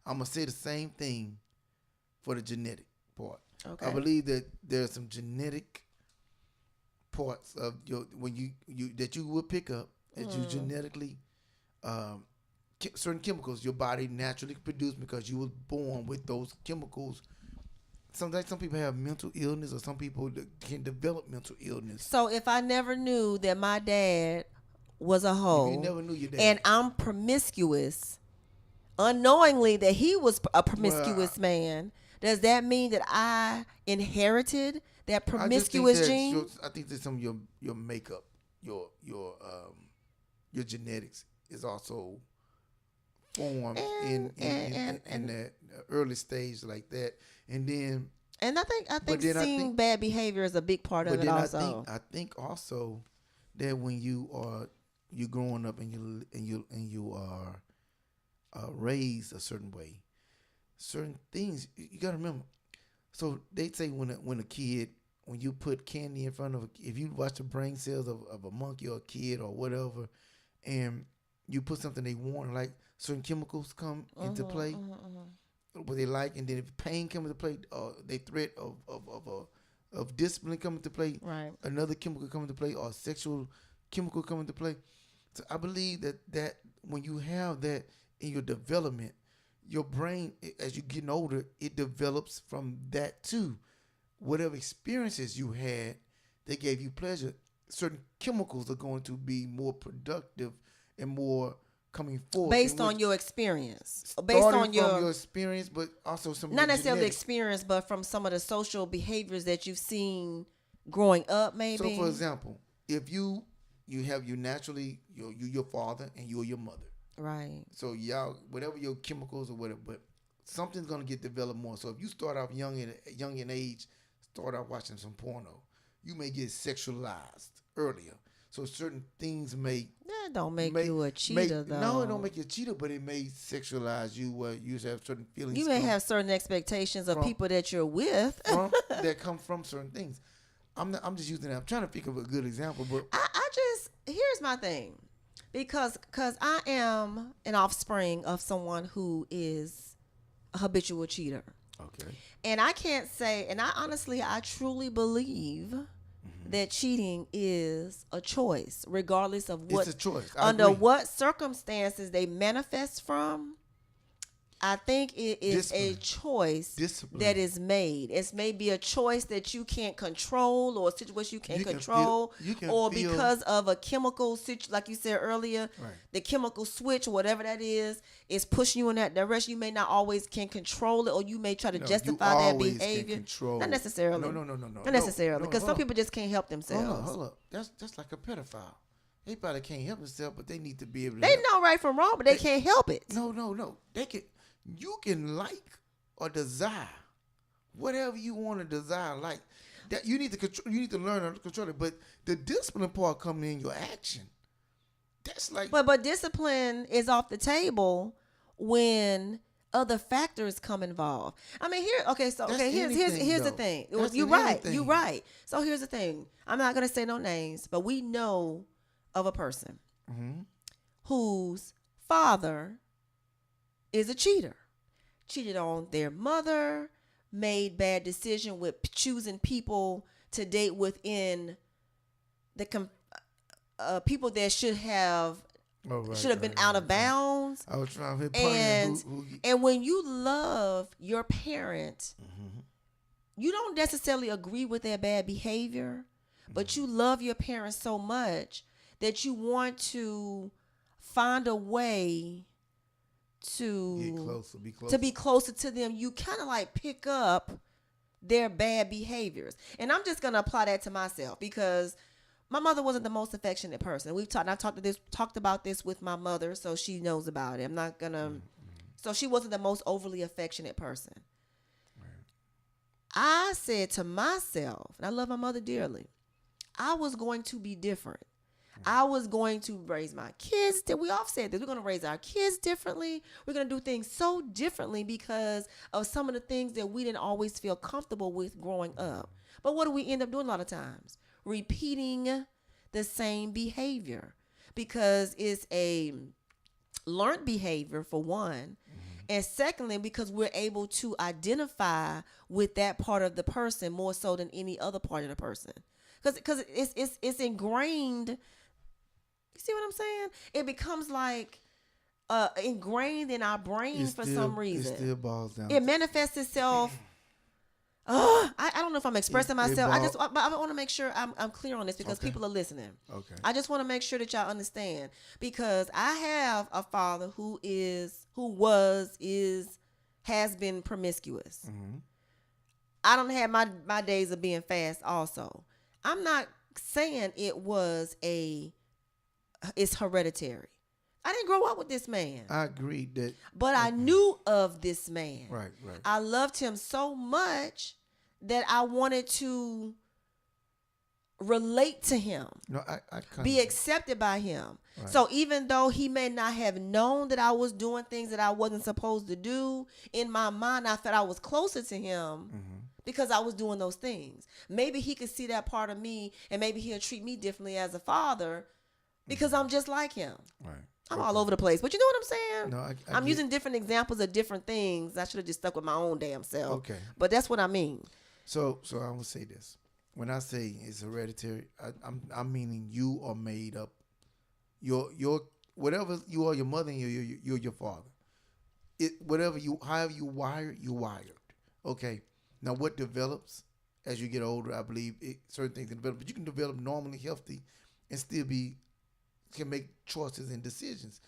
[SPEAKER 3] I'm gonna say the same thing for the genetic part.
[SPEAKER 2] Okay.
[SPEAKER 3] I believe that there's some genetic parts of your when you that you will pick up that you genetically certain chemicals your body naturally produce because you were born with those chemicals. Sometimes some people have mental illness, or some people that can develop mental illness.
[SPEAKER 2] So if I never knew that my dad was a hoe,
[SPEAKER 3] You never knew your dad.
[SPEAKER 2] and I'm promiscuous, unknowingly that he was a promiscuous man, does that mean that I inherited that promiscuous gene?
[SPEAKER 3] I think that some of your makeup, your genetics is also formed in that early stage like that, and then.
[SPEAKER 2] And I think
[SPEAKER 3] then
[SPEAKER 2] seeing bad behavior is a big part of
[SPEAKER 3] But
[SPEAKER 2] it
[SPEAKER 3] then
[SPEAKER 2] also.
[SPEAKER 3] I think also that when you growing up and you are raised a certain way, certain things you gotta remember. So they say when a kid, when you put candy in front of if you watch the brain cells of a monkey or a kid or whatever, and you put something they want, like certain chemicals come into play, what they like, and then if pain comes into play, they threat of discipline come into play,
[SPEAKER 2] Right.
[SPEAKER 3] another chemical come into play, or sexual chemical come into play. So I believe that when you have that in your development, your brain, as you getting older, it develops from that too. Whatever experiences you had that gave you pleasure, certain chemicals are going to be more productive and more coming forward.
[SPEAKER 2] Based on your experience. Based on
[SPEAKER 3] from your experience, but also some of
[SPEAKER 2] not
[SPEAKER 3] your
[SPEAKER 2] necessarily
[SPEAKER 3] genetics.
[SPEAKER 2] experience, but from some of the social behaviors that you've seen growing up, maybe.
[SPEAKER 3] So, for example, if you have you naturally your father and you are your mother.
[SPEAKER 2] Right.
[SPEAKER 3] So y'all, whatever your chemicals or whatever, but something's gonna get developed more. So if you start off young in age, start out watching some porno, you may get sexualized earlier. So certain things may
[SPEAKER 2] That don't make you a cheater, though.
[SPEAKER 3] No, it don't make you a cheater, but it may sexualize you where you have certain feelings.
[SPEAKER 2] You may have certain expectations of people that you're with.
[SPEAKER 3] that come from certain things. I'm just using that. I'm trying to think of a good example, but
[SPEAKER 2] Here's my thing. Because I am an offspring of someone who is a habitual cheater.
[SPEAKER 3] okay.
[SPEAKER 2] And I can't say, and I truly believe that cheating is a choice, regardless of what,
[SPEAKER 3] It's a choice.
[SPEAKER 2] under
[SPEAKER 3] agree.
[SPEAKER 2] what circumstances they manifest from. I think it is a
[SPEAKER 3] Discipline.
[SPEAKER 2] choice
[SPEAKER 3] Discipline.
[SPEAKER 2] that is made. It's maybe a choice that you can't control, or a situation you can't
[SPEAKER 3] You can
[SPEAKER 2] control,
[SPEAKER 3] feel- you can
[SPEAKER 2] or
[SPEAKER 3] feel-
[SPEAKER 2] because of a chemical like you said earlier,
[SPEAKER 3] Right.
[SPEAKER 2] the chemical switch, whatever that is pushing you in that direction. You may not always can control it, or you may try to
[SPEAKER 3] No,
[SPEAKER 2] justify
[SPEAKER 3] you
[SPEAKER 2] that
[SPEAKER 3] always can
[SPEAKER 2] behavior.
[SPEAKER 3] control.
[SPEAKER 2] Not necessarily.
[SPEAKER 3] No.
[SPEAKER 2] Not necessarily,
[SPEAKER 3] No,
[SPEAKER 2] because
[SPEAKER 3] hold
[SPEAKER 2] some
[SPEAKER 3] on.
[SPEAKER 2] people just can't help themselves.
[SPEAKER 3] Hold up. That's like a pedophile. They probably can't help themselves, but they need to be able to.
[SPEAKER 2] They
[SPEAKER 3] help.
[SPEAKER 2] know right from wrong, but they can't help it.
[SPEAKER 3] No. They can. You can like or desire whatever you want to desire. Like that, you need to control. You need to learn how to control it. But the discipline part comes in your action. That's like.
[SPEAKER 2] But discipline is off the table when other factors come involved. I mean, here's
[SPEAKER 3] That's
[SPEAKER 2] here's
[SPEAKER 3] anything,
[SPEAKER 2] the
[SPEAKER 3] though.
[SPEAKER 2] thing.
[SPEAKER 3] That's
[SPEAKER 2] You're
[SPEAKER 3] in
[SPEAKER 2] right.
[SPEAKER 3] anything.
[SPEAKER 2] You're right. So here's the thing. I'm not gonna say no names, but we know of a person whose father is a cheater. Cheated on their mother, made bad decision with choosing people to date within the people that should have
[SPEAKER 3] Oh, right,
[SPEAKER 2] should have been out of bounds.
[SPEAKER 3] I was trying to
[SPEAKER 2] And
[SPEAKER 3] who
[SPEAKER 2] and when you love your parent, you don't necessarily agree with their bad behavior, but you love your parents so much that you want to find a way to
[SPEAKER 3] get closer, be closer.
[SPEAKER 2] to be closer to them. You kind of like pick up their bad behaviors. And I'm just gonna apply that to myself because my mother wasn't the most affectionate person. I've talked about this with my mother, so she knows about it. I'm not gonna so she wasn't the most overly affectionate person. I said to myself, and I love my mother dearly, I was going to be different. I was going to raise my kids. We all said this. We're going to raise our kids differently. We're going to do things so differently because of some of the things that we didn't always feel comfortable with growing up. But what do we end up doing a lot of times? Repeating the same behavior because it's a learned behavior for one. And secondly, because we're able to identify with that part of the person more so than any other part of the person. Because it's ingrained. You see what I'm saying? It becomes like ingrained in our brain for some reason.
[SPEAKER 3] It still boils down.
[SPEAKER 2] It manifests itself. I don't know if I'm expressing myself. I want to make sure I'm clear on this because people are listening.
[SPEAKER 3] Okay.
[SPEAKER 2] I just want to make sure that y'all understand because I have a father who has been promiscuous.
[SPEAKER 3] Mm-hmm.
[SPEAKER 2] I don't have my days of being fast also. I'm not saying it's hereditary. I didn't grow up with this man.
[SPEAKER 3] I agree that.
[SPEAKER 2] But I knew of this man.
[SPEAKER 3] Right.
[SPEAKER 2] I loved him so much that I wanted to relate to him.
[SPEAKER 3] No, I
[SPEAKER 2] be accepted by him.
[SPEAKER 3] Right.
[SPEAKER 2] So even though he may not have known that I was doing things that I wasn't supposed to do, in my mind I felt I was closer to him because I was doing those things. Maybe he could see that part of me and maybe he'll treat me differently as a father because I'm just like him.
[SPEAKER 3] Right.
[SPEAKER 2] I'm all over the place, but you know what I'm saying?
[SPEAKER 3] No,
[SPEAKER 2] I'm using different examples of different things. I should have just stuck with my own damn self.
[SPEAKER 3] Okay.
[SPEAKER 2] But that's what I mean.
[SPEAKER 3] So I will say this. When I say it's hereditary, I'm meaning you are made up. Your whatever you are, your mother and you're your father. However you wired, you wired. Okay. Now what develops as you get older, I believe certain things can develop, but you can develop normally healthy and still can make choices and decisions.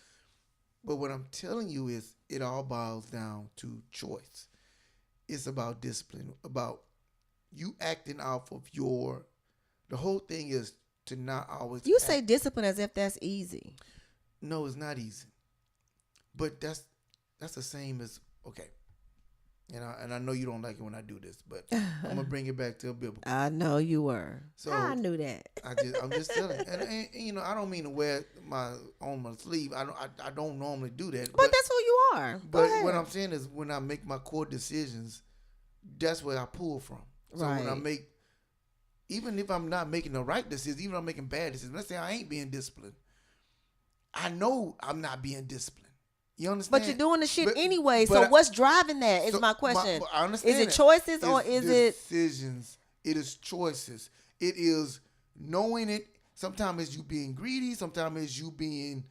[SPEAKER 3] But what I'm telling you is it all boils down to choice. It's about discipline, about you acting off of the whole thing is to not always.
[SPEAKER 2] You say discipline as if that's easy.
[SPEAKER 3] No, it's not easy. But that's the same as, okay. And I know you don't like it when I do this, but I'm gonna bring it back to a biblical.
[SPEAKER 2] I know you were.
[SPEAKER 3] So
[SPEAKER 2] I knew that.
[SPEAKER 3] I'm just telling you. And I don't mean to wear on my sleeve. I don't normally do that.
[SPEAKER 2] But that's who you are.
[SPEAKER 3] But what I'm saying is when I make my core decisions, that's where I pull from. So when I make, even if I'm not making the right decisions, even if I'm making bad decisions, let's say I ain't being disciplined, I know I'm not being disciplined. You understand?
[SPEAKER 2] But you're doing the shit anyway. So what's driving that is my question.
[SPEAKER 3] I understand.
[SPEAKER 2] Is it choices or is it
[SPEAKER 3] decisions? It is choices. It is knowing it. Sometimes it's you being greedy. Sometimes it's you being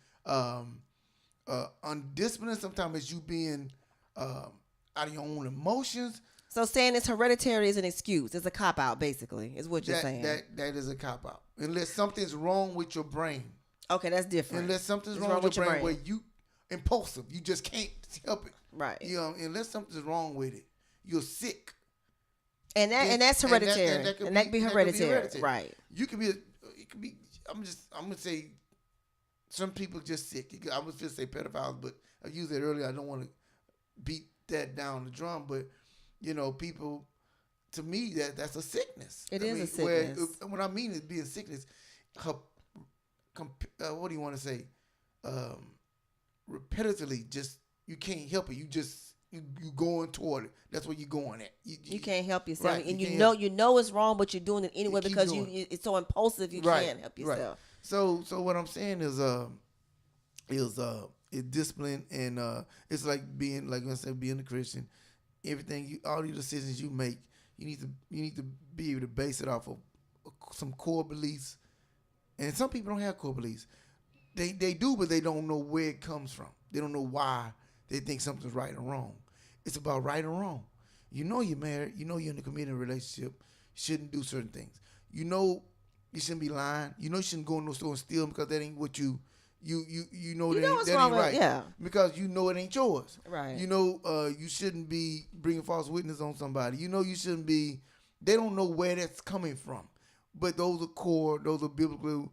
[SPEAKER 3] undisciplined. Sometimes it's you being out of your own emotions.
[SPEAKER 2] So saying it's hereditary is an excuse. It's a cop out, basically, is what you're saying.
[SPEAKER 3] That is a cop out. Unless something's wrong with your brain.
[SPEAKER 2] Okay, that's different.
[SPEAKER 3] Unless something's wrong with your brain where you impulsive, you just can't help it.
[SPEAKER 2] Right.
[SPEAKER 3] Unless something's wrong with it, you're sick.
[SPEAKER 2] And that's hereditary. And that can be hereditary. Right.
[SPEAKER 3] You could be. It could be. I'm gonna say. Some people just sick. I was just say pedophiles, but I used that earlier. I don't want to beat that down the drum, but people. To me, that's a sickness.
[SPEAKER 2] It is a sickness.
[SPEAKER 3] What I mean is being sickness. What do you want to say? Repetitively, just you can't help it. You going toward it. That's where you're going at.
[SPEAKER 2] You can't help yourself,
[SPEAKER 3] right,
[SPEAKER 2] and you know it's wrong, but you're doing it anyway because it's so impulsive. You can't help yourself.
[SPEAKER 3] Right. So what I'm saying is discipline, and it's like being being a Christian. Everything all these decisions you make, you need to be able to base it off of some core beliefs, and some people don't have core beliefs. They do, but they don't know where it comes from. They don't know why they think something's right or wrong. It's about right or wrong. You know you're married. You know you're in a committed relationship. You shouldn't do certain things. You know you shouldn't be lying. You know you shouldn't go in no store and steal because that ain't what you know that
[SPEAKER 2] what's
[SPEAKER 3] ain't
[SPEAKER 2] wrong with-
[SPEAKER 3] right.
[SPEAKER 2] yeah.
[SPEAKER 3] Because you know it ain't yours.
[SPEAKER 2] Right.
[SPEAKER 3] You know you shouldn't be bringing false witness on somebody. You know you shouldn't be. They don't know where that's coming from. But those are core. Those are biblical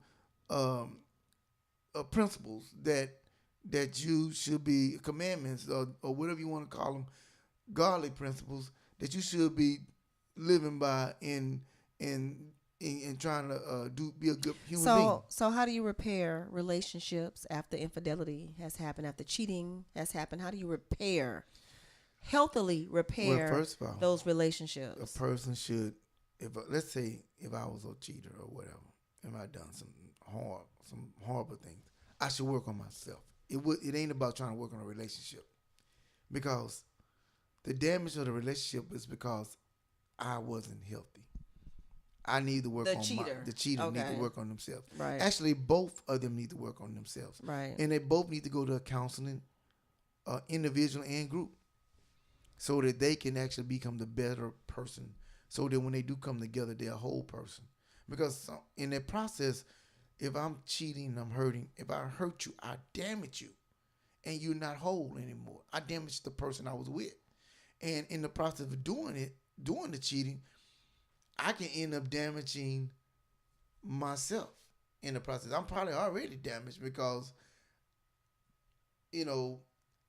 [SPEAKER 3] principles that you should be commandments or whatever you want to call them, godly principles that you should be living by in trying to be a good human being.
[SPEAKER 2] So how do you repair relationships after infidelity has happened, after cheating has happened? How do you healthily repair
[SPEAKER 3] First of all,
[SPEAKER 2] those relationships?
[SPEAKER 3] A person should, let's say if I was a cheater or whatever, and I done some horrible things, I should work on myself. It ain't about trying to work on a relationship, because the damage of the relationship is because I wasn't healthy. I need to work
[SPEAKER 2] The
[SPEAKER 3] on
[SPEAKER 2] cheater.
[SPEAKER 3] the cheater need
[SPEAKER 2] Okay.
[SPEAKER 3] to work on themselves.
[SPEAKER 2] Right.
[SPEAKER 3] Actually, both of them need to work on themselves.
[SPEAKER 2] Right.
[SPEAKER 3] And they both need to go to a counseling, individual and group, so that they can actually become the better person. So that when they do come together, they're a whole person. Because in that process, if I'm cheating, I'm hurting. If I hurt you, I damage you, and you're not whole anymore. I damaged the person I was with, and in the process of doing the cheating, I can end up damaging myself in the process. I'm probably already damaged because,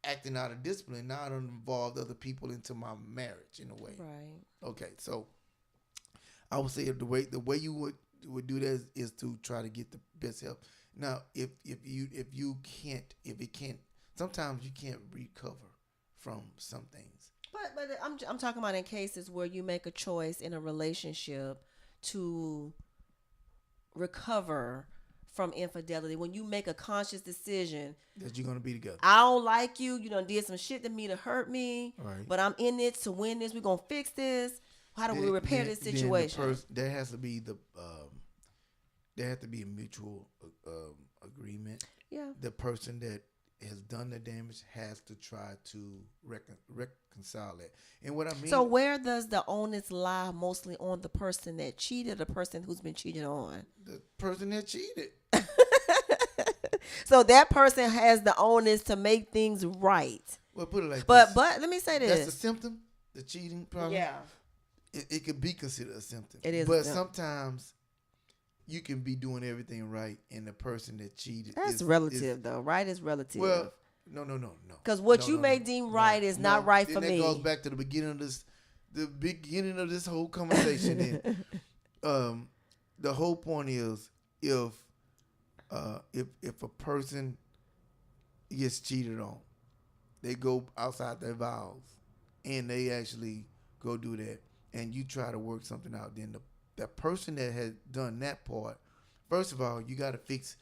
[SPEAKER 3] acting out of discipline. Now I don't involve other people into my marriage in a way.
[SPEAKER 2] Right.
[SPEAKER 3] Okay, so I would say the way you would do that is to try to get the best help. Now, if it can't, sometimes you can't recover from some things.
[SPEAKER 2] But I'm talking about in cases where you make a choice in a relationship to recover from infidelity. When you make a conscious decision
[SPEAKER 3] That you're gonna be together.
[SPEAKER 2] I don't like you. You done did some shit to me to hurt me.
[SPEAKER 3] Right.
[SPEAKER 2] But I'm in it to win this. We're going to fix this. How do we repair this situation?
[SPEAKER 3] There has to be a mutual agreement.
[SPEAKER 2] Yeah.
[SPEAKER 3] The person that has done the damage has to try to reconcile it. And what I mean.
[SPEAKER 2] So where does the onus lie? Mostly on the person that cheated, or the person who's been cheated on?
[SPEAKER 3] The person that cheated.
[SPEAKER 2] So that person has the onus to make things right.
[SPEAKER 3] Well, put it like
[SPEAKER 2] But
[SPEAKER 3] this.
[SPEAKER 2] let me say this.
[SPEAKER 3] That's a symptom. The cheating problem.
[SPEAKER 2] Yeah.
[SPEAKER 3] It could be considered a symptom.
[SPEAKER 2] It is a
[SPEAKER 3] But
[SPEAKER 2] symptom.
[SPEAKER 3] sometimes you can be doing everything right, and the person that cheated.
[SPEAKER 2] That's relative, though. Right is relative.
[SPEAKER 3] Well, no.
[SPEAKER 2] Because what
[SPEAKER 3] No,
[SPEAKER 2] you
[SPEAKER 3] no,
[SPEAKER 2] may
[SPEAKER 3] no.
[SPEAKER 2] deem
[SPEAKER 3] No,
[SPEAKER 2] right is not
[SPEAKER 3] no.
[SPEAKER 2] right
[SPEAKER 3] Then
[SPEAKER 2] for me.
[SPEAKER 3] That goes back to the beginning of this whole conversation. And the whole point is if a person gets cheated on, they go outside their vows and they actually go do that, and you try to work something out. Then the person that had done that part, first of all, you got to fix.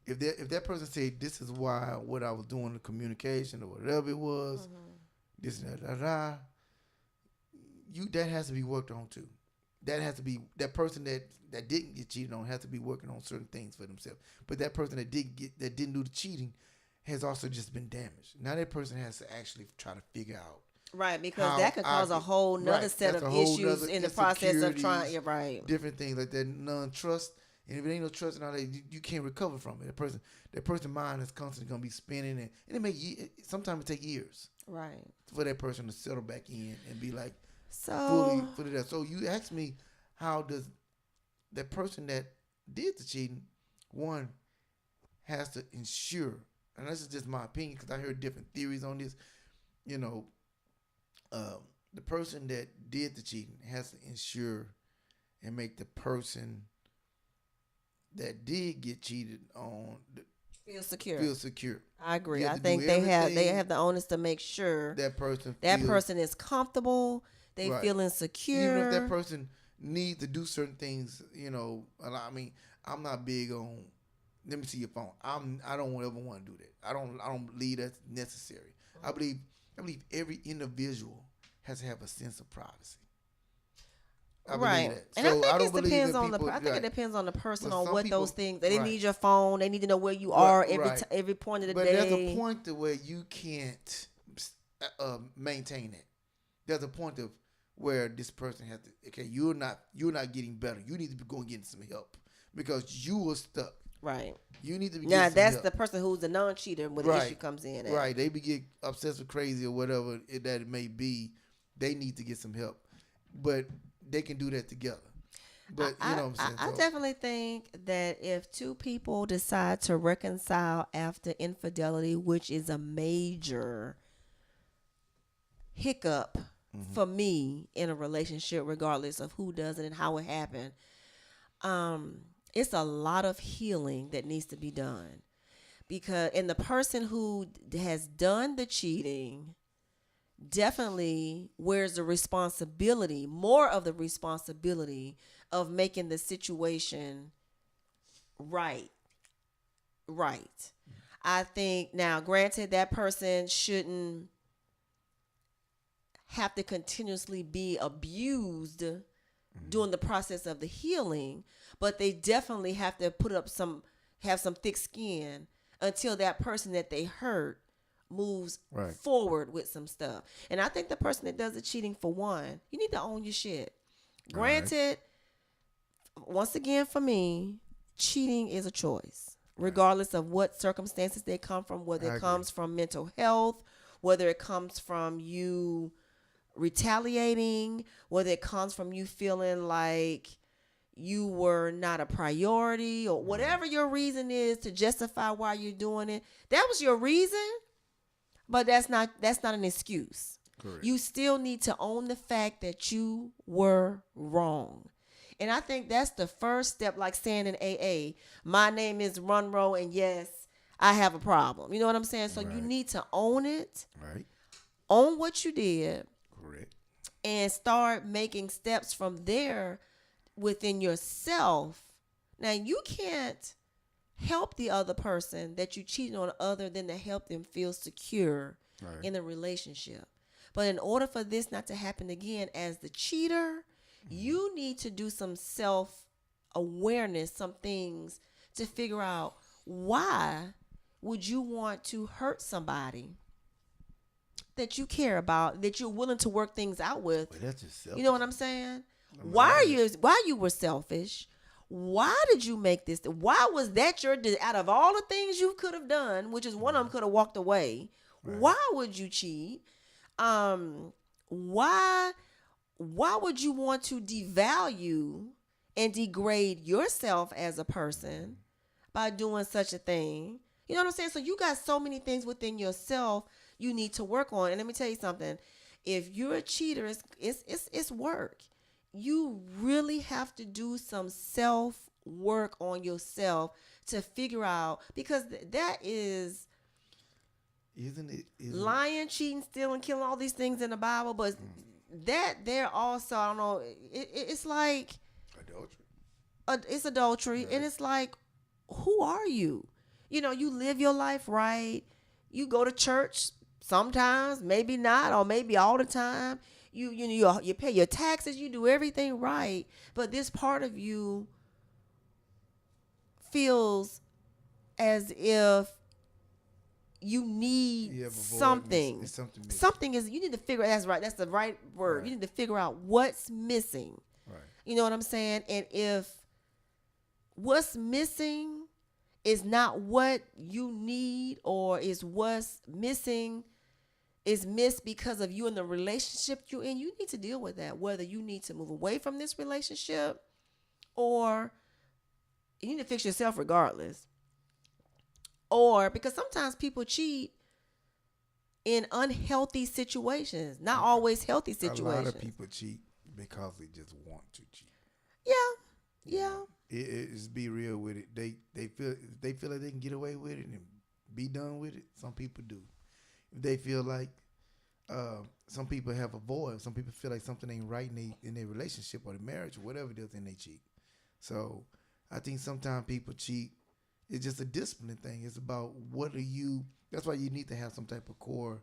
[SPEAKER 3] If that person said, this is why what I was doing, the communication or whatever it was, this and that, that has to be worked on too. That has to be, that person that didn't get cheated on has to be working on certain things for themselves. But that person that didn't do the cheating has also just been damaged. Now that person has to actually try to figure out.
[SPEAKER 2] Right, because that could cause a whole nother set of issues in the process of trying. You're right.
[SPEAKER 3] Different things like that, non-trust. And if it ain't no trust and all that, you can't recover from it. That person's mind is constantly gonna be spinning, and sometimes it take years,
[SPEAKER 2] Right.
[SPEAKER 3] for that person to settle back in and be like
[SPEAKER 2] So
[SPEAKER 3] fully there. So you ask me, how does that person that did the cheating, one, has to ensure, and this is just my opinion because I heard different theories on this. The person that did the cheating has to ensure and make the person that did get cheated on
[SPEAKER 2] feel secure.
[SPEAKER 3] feel secure.
[SPEAKER 2] I agree.
[SPEAKER 3] You have
[SPEAKER 2] I
[SPEAKER 3] to
[SPEAKER 2] think
[SPEAKER 3] do
[SPEAKER 2] they have
[SPEAKER 3] everything
[SPEAKER 2] the onus to make sure
[SPEAKER 3] That person
[SPEAKER 2] is comfortable. They
[SPEAKER 3] Right.
[SPEAKER 2] feel insecure.
[SPEAKER 3] Even if that person needs to do certain things, and I mean, I'm not big on. Let me see your phone. I don't ever want to do that. I don't believe that's necessary. I believe every individual has to have a sense of privacy. I
[SPEAKER 2] Right.
[SPEAKER 3] believe that.
[SPEAKER 2] And
[SPEAKER 3] So
[SPEAKER 2] I think
[SPEAKER 3] don't
[SPEAKER 2] it
[SPEAKER 3] believe
[SPEAKER 2] depends
[SPEAKER 3] that
[SPEAKER 2] on
[SPEAKER 3] people,
[SPEAKER 2] I think it
[SPEAKER 3] right.
[SPEAKER 2] depends on the person
[SPEAKER 3] But
[SPEAKER 2] on
[SPEAKER 3] some
[SPEAKER 2] what
[SPEAKER 3] people-
[SPEAKER 2] those things. They
[SPEAKER 3] right.
[SPEAKER 2] need your phone. They need to know where you
[SPEAKER 3] Right,
[SPEAKER 2] are every
[SPEAKER 3] right.
[SPEAKER 2] every point of the
[SPEAKER 3] But
[SPEAKER 2] day.
[SPEAKER 3] there's a point to where you can't maintain it. There's a point of where this person has to. Okay, you're not getting better. You need to be going getting some help because you were stuck.
[SPEAKER 2] Right.
[SPEAKER 3] You need to be
[SPEAKER 2] Now
[SPEAKER 3] getting some
[SPEAKER 2] that's
[SPEAKER 3] help.
[SPEAKER 2] the person who's the non-cheater when the
[SPEAKER 3] Right.
[SPEAKER 2] issue comes in. At.
[SPEAKER 3] Right. They be get obsessed with crazy or whatever that it may be. They need to get some help, but they can do that together. But you know what I'm saying.
[SPEAKER 2] I
[SPEAKER 3] So,
[SPEAKER 2] definitely think that if two people decide to reconcile after infidelity, which is a major hiccup for me in a relationship, regardless of who does it and how it happened, it's a lot of healing that needs to be done. And the person who has done the cheating definitely wears the responsibility, more of the responsibility of making the situation right. I think now, granted, that person shouldn't have to continuously be abused during the process of the healing, but they definitely have to have some thick skin until that person that they hurt moves
[SPEAKER 3] Right.
[SPEAKER 2] forward with some stuff. And I think the person that does the cheating, for one, you need to own your shit. Granted, once again, for me, cheating is a choice, regardless of what circumstances they come from, whether it comes from mental health, whether it comes from you retaliating, whether it comes from you feeling like you were not a priority, or whatever your reason is to justify why you're doing it. That was your reason, but that's not an excuse.
[SPEAKER 3] Correct.
[SPEAKER 2] You still need to own the fact that you were wrong. And I think that's the first step, like saying in AA, my name is Monroe, and yes, I have a problem. You know what I'm saying? So you need to own it,
[SPEAKER 3] right.
[SPEAKER 2] own what you did,
[SPEAKER 3] Correct.
[SPEAKER 2] and start making steps from there within yourself. Now, you can't help the other person that you cheated on other than to help them feel secure in the relationship. But in order for this not to happen again, as the cheater, you need to do some self-awareness, some things to figure out, why would you want to hurt somebody that you care about, that you're willing to work things out with?
[SPEAKER 3] Well, that's just selfish.
[SPEAKER 2] You know what I'm saying? Why you were selfish? Why did you make this? Why was that out of all the things you could have done, which is one of them could have walked away? Right. Why would you cheat? Why would you want to devalue and degrade yourself as a person by doing such a thing? You know what I'm saying? So you got so many things within yourself you need to work on. And let me tell you something. If you're a cheater, it's work. You really have to do some self-work on yourself to figure out, because that is...
[SPEAKER 3] Isn't it
[SPEAKER 2] lying, cheating, stealing, killing, all these things in the Bible, but that there also, I don't know, it's like
[SPEAKER 3] adultery.
[SPEAKER 2] It's adultery, right. And it's like, who are you? You know, you live your life right. You go to church sometimes, maybe not, or maybe all the time. You pay your taxes, you do everything right, but this part of you feels as if you need something. Something is, you need to figure, that's right, that's the right word. Right. You need to figure out what's missing. Right. You know what I'm saying? And if what's missing is not what you need, or is what's missing is missed because of you and the relationship you're in, you need to deal with that. Whether you need to move away from this relationship, or you need to fix yourself regardless. Or because sometimes people cheat in unhealthy situations, not always healthy situations.
[SPEAKER 3] A lot of people cheat because they just want to cheat.
[SPEAKER 2] Yeah.
[SPEAKER 3] It's be real with it. They feel like they can get away with it and be done with it. Some people do. If they feel like some people have a void, some people feel like something ain't right in their relationship or their marriage or whatever it is, and they cheat. So I think sometimes people cheat. It's just a discipline thing. It's about what are you. That's why you need to have some type of core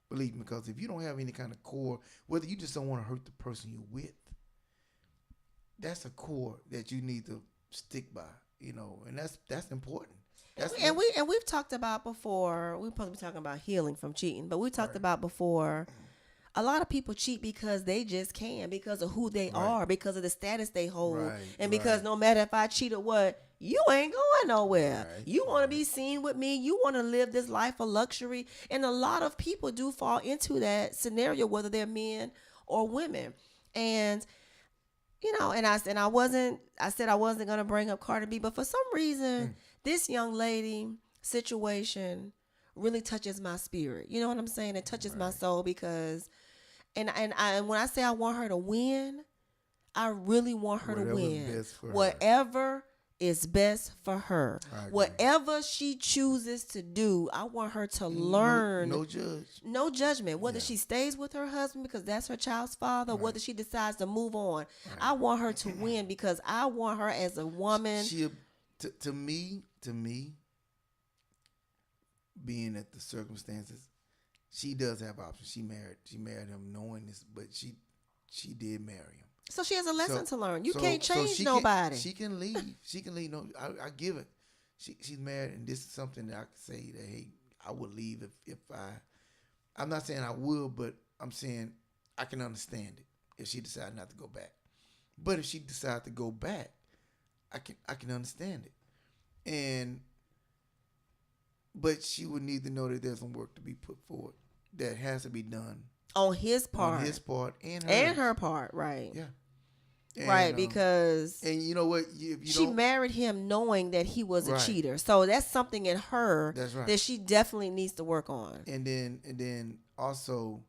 [SPEAKER 3] belief, because if you don't have any kind of core, whether you just don't want to hurt the person you're with, that's a core that you need to stick by, you know, and that's important.
[SPEAKER 2] And we've talked about before. We're supposed to be talking about healing from cheating, but we talked about before. A lot of people cheat because they just can, because of who they are, because of the status they hold, and because no matter if I cheat or what, you ain't going nowhere. You want to be seen with me. You want to live this life of luxury, and a lot of people do fall into that scenario, whether they're men or women, and. You know, and I said I wasn't gonna bring up Cardi B, but for some reason, this young lady situation really touches my spirit. You know what I'm saying? It touches my soul because, and when I say I want her to win, I really want her to win. Whatever is best for her. Whatever she chooses to do, I want her to learn. No judgment. Whether she stays with her husband because that's her child's father, whether she decides to move on. I want her to win because I want her as a woman.
[SPEAKER 3] To me, being at the circumstances, she does have options. She married him knowing this, but she did marry him.
[SPEAKER 2] So she has a lesson to learn. You can't change nobody.
[SPEAKER 3] She can leave. She can leave. No, I give it. She's married, and this is something that I can say that, hey, I would leave if I'm not saying I will, but I'm saying I can understand it if she decided not to go back. But if she decided to go back, I can understand it. But she would need to know that there's some work to be put forward that has to be done.
[SPEAKER 2] On his part.
[SPEAKER 3] And
[SPEAKER 2] her part, right.
[SPEAKER 3] Yeah.
[SPEAKER 2] And, because...
[SPEAKER 3] And you know what?
[SPEAKER 2] She married him knowing that he was a cheater. So that's something in her that she definitely needs to work on.
[SPEAKER 3] And then also,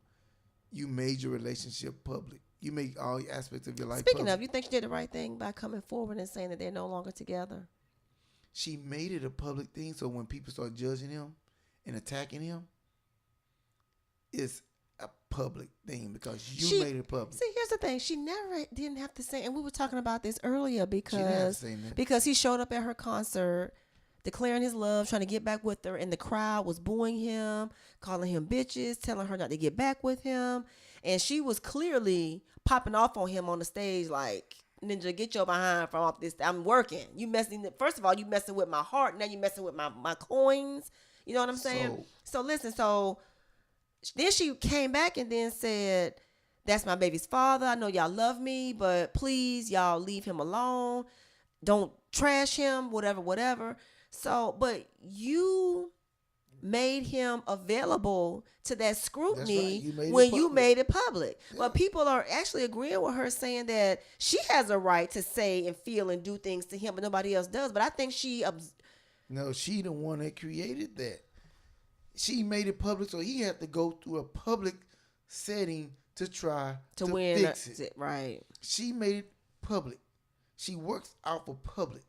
[SPEAKER 3] you made your relationship public. You make all aspects of your life
[SPEAKER 2] Speaking
[SPEAKER 3] public.
[SPEAKER 2] of, you think she did the right thing by coming forward and saying that they're no longer together?
[SPEAKER 3] She made it a public thing, so when people start judging him and attacking him, it's a public thing because she made it public.
[SPEAKER 2] See, here's the thing. She never didn't have to say, and we were talking about this earlier because he showed up at her concert declaring his love, trying to get back with her, and the crowd was booing him, calling him bitches, telling her not to get back with him, and she was clearly popping off on him on the stage like, Ninja, get your behind from off this. I'm working. First of all, you messing with my heart. Now you messing with my coins. You know what I'm saying? So listen, then she came back and then said, that's my baby's father. I know y'all love me, but please, y'all leave him alone. Don't trash him, whatever. So, but you made him available to that scrutiny when you made it public. Yeah. But people are actually agreeing with her, saying that she has a right to say and feel and do things to him, but nobody else does. But I think she
[SPEAKER 3] the one that created that. She made it public, so he had to go through a public setting to try to win, fix it.
[SPEAKER 2] Right.
[SPEAKER 3] She made it public. She works out for public.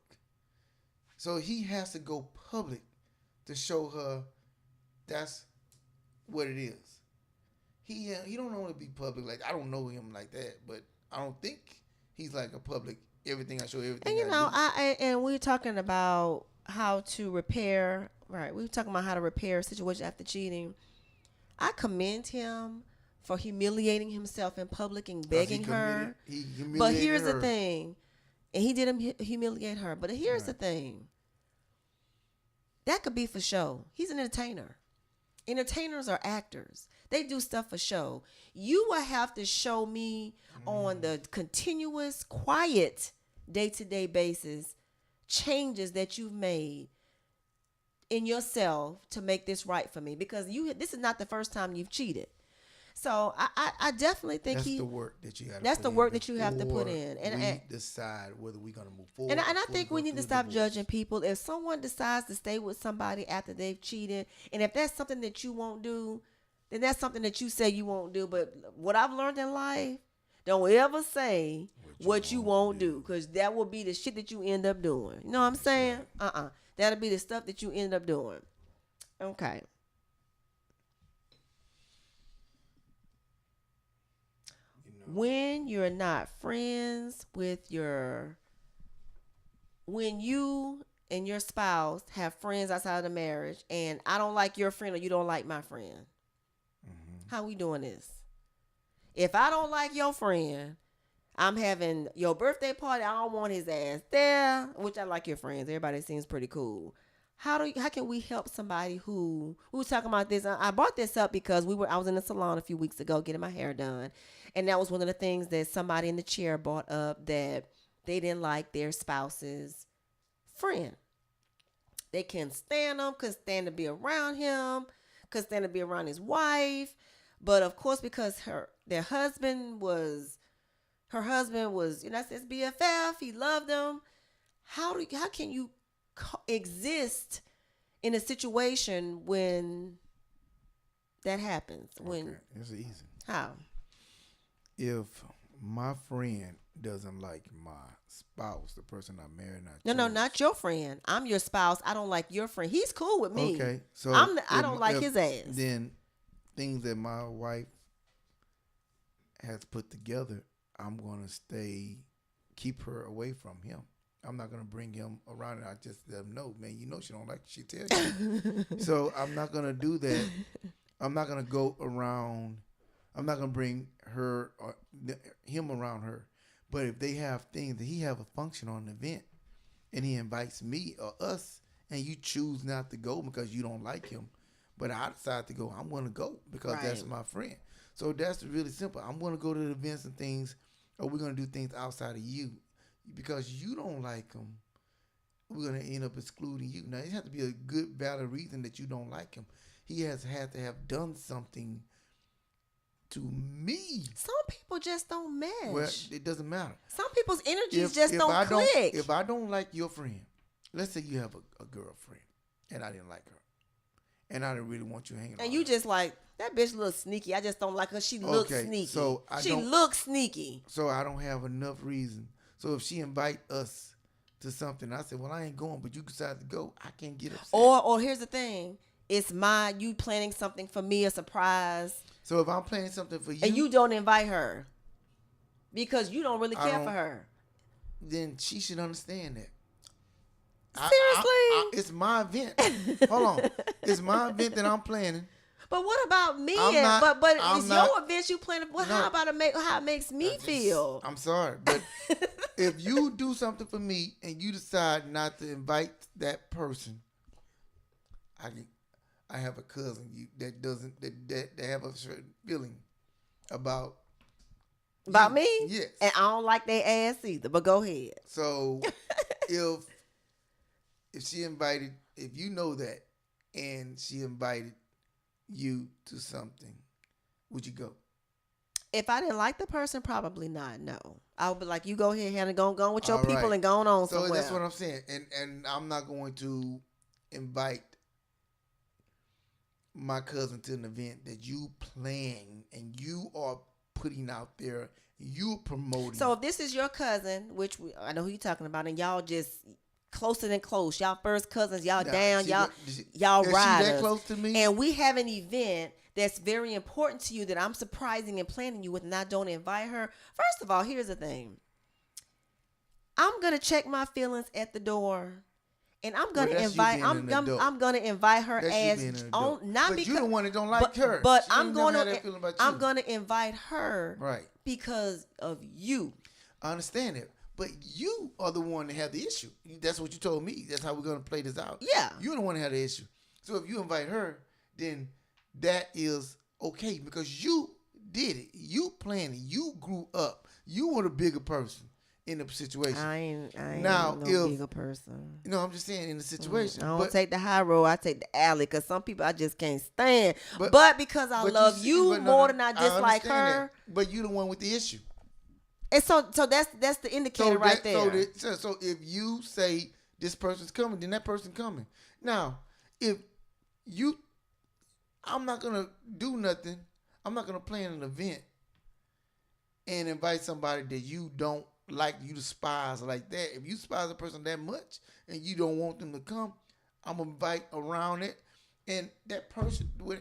[SPEAKER 3] So he has to go public to show her that's what it is. He don't want to be public. Like, I don't know him like that, but I don't think he's like a public, everything I show, everything
[SPEAKER 2] and and we're talking about how to repair, right? We were talking about how to repair a situation after cheating. I commend him for humiliating himself in public and begging her. But here's the thing. And he did humiliate her. But here's the thing. That could be for show. He's an entertainer. Entertainers are actors. They do stuff for show. You will have to show me on the continuous, quiet, day-to-day basis changes that you've made in yourself to make this right for me. Because this is not the first time you've cheated. So I definitely think
[SPEAKER 3] that's the work that you have.
[SPEAKER 2] That's the work that you have to put in,
[SPEAKER 3] and we decide whether we're gonna move forward.
[SPEAKER 2] And I think we need to stop judging people. If someone decides to stay with somebody after they've cheated, and if that's something that you won't do, then that's something that you say you won't do. But what I've learned in life, don't ever say what you won't do, because that will be the shit that you end up doing. You know what I'm saying? That'll be the stuff that you end up doing. Okay. When you're not friends with when you and your spouse have friends outside of the marriage, and I don't like your friend or you don't like my friend, how we doing this? If I don't like your friend, I'm having your birthday party. I don't want his ass there, which I like your friends. Everybody seems pretty cool. How can we help somebody who we were talking about this? I brought this up because I was in the salon a few weeks ago getting my hair done, and that was one of the things that somebody in the chair brought up, that they didn't like their spouse's friend. They couldn't stand him, couldn't stand to be around him, couldn't stand to be around his wife. But of course, because her husband was, that's his BFF. He loved them. How can you exist in a situation when that happens? When
[SPEAKER 3] it's easy.
[SPEAKER 2] how?
[SPEAKER 3] If my friend doesn't like my spouse, the person I married,
[SPEAKER 2] No, not your friend. I'm your spouse. I don't like your friend. He's cool with me.
[SPEAKER 3] Okay, so
[SPEAKER 2] I don't like his ass.
[SPEAKER 3] Then things that my wife has put together, I'm gonna keep her away from him. I'm not gonna bring him around, and I just let him know, man. You know she don't like it. She tell you. So I'm not gonna do that. I'm not gonna go around. I'm not gonna bring her or him around her. But if they have things that he have a function on an event, and he invites me or us, and you choose not to go because you don't like him, but I decide to go, I'm gonna go because that's my friend. So that's really simple. I'm gonna go to the events and things, or we're gonna do things outside of you. Because you don't like him, we're going to end up excluding you. Now, it has to be a good, valid reason that you don't like him. He has had to have done something to me.
[SPEAKER 2] Some people just don't mesh.
[SPEAKER 3] Well, it doesn't matter.
[SPEAKER 2] Some people's energies just don't click.
[SPEAKER 3] If I don't like your friend, let's say you have a girlfriend, and I didn't like her, and I didn't really want you hanging around.
[SPEAKER 2] And you just like, that bitch looks sneaky. I just don't like her. She looks sneaky.
[SPEAKER 3] So
[SPEAKER 2] she looks sneaky.
[SPEAKER 3] So I don't have enough reason. So if she invite us to something, I said, well, I ain't going, but you decide to go, I can't get upset.
[SPEAKER 2] Or here's the thing. It's you planning something for me, a surprise.
[SPEAKER 3] So if I'm planning something for you.
[SPEAKER 2] And you don't invite her because you don't really care for her.
[SPEAKER 3] Then she should understand that.
[SPEAKER 2] Seriously?
[SPEAKER 3] It's my event. Hold on. It's my event that I'm planning.
[SPEAKER 2] But what about me? It's your event you planning. How about how it makes me feel?
[SPEAKER 3] I'm sorry, but if you do something for me and you decide not to invite that person, I have a cousin that doesn't that have a certain feeling about
[SPEAKER 2] me.
[SPEAKER 3] Yes,
[SPEAKER 2] and I don't like their ass either. But go ahead.
[SPEAKER 3] So if she invited, if you know that, and she invited you to something, would you go?
[SPEAKER 2] If I didn't like the person, probably not. No, I would be like, you go ahead, Hannah, go on with your
[SPEAKER 3] All
[SPEAKER 2] people
[SPEAKER 3] right.
[SPEAKER 2] and go on
[SPEAKER 3] so
[SPEAKER 2] somewhere.
[SPEAKER 3] that's what I'm saying, and I'm not going to invite my cousin to an event that you plan and you are putting out there, you promoting.
[SPEAKER 2] So if this is your cousin, which I know who you're talking about, and y'all just closer than close. Y'all first cousins. Y'all down. Y'all riders.
[SPEAKER 3] She that close to me?
[SPEAKER 2] And we have an event that's very important to you that I'm surprising and planning you with, and I don't invite her. First of all, here's the thing. I'm gonna check my feelings at the door, and I'm gonna invite. I'm gonna invite her as on. Not
[SPEAKER 3] but
[SPEAKER 2] because
[SPEAKER 3] you're the one that don't like her.
[SPEAKER 2] But
[SPEAKER 3] she
[SPEAKER 2] I'm gonna.
[SPEAKER 3] I'm
[SPEAKER 2] gonna invite her.
[SPEAKER 3] Right.
[SPEAKER 2] Because of you.
[SPEAKER 3] I understand it. But you are the one that had the issue. That's what you told me. That's how we're going to play this out.
[SPEAKER 2] Yeah.
[SPEAKER 3] You're the one that had the issue. So if you invite her, then that is okay because you did it. You planned it. You grew up. You were the bigger person in the situation.
[SPEAKER 2] I ain't
[SPEAKER 3] now,
[SPEAKER 2] no bigger person.
[SPEAKER 3] No, I'm just saying in the situation.
[SPEAKER 2] I don't take the high road. I take the alley because some people I just can't stand. But because I love you more than I dislike her.
[SPEAKER 3] That. But you the one with the issue.
[SPEAKER 2] And so that's the indicator right there.
[SPEAKER 3] So if you say this person's coming, then that person's coming. Now, if I'm not gonna do nothing. I'm not gonna plan an event and invite somebody that you don't like, you despise like that. If you despise a person that much and you don't want them to come, I'm gonna invite around it, and that person would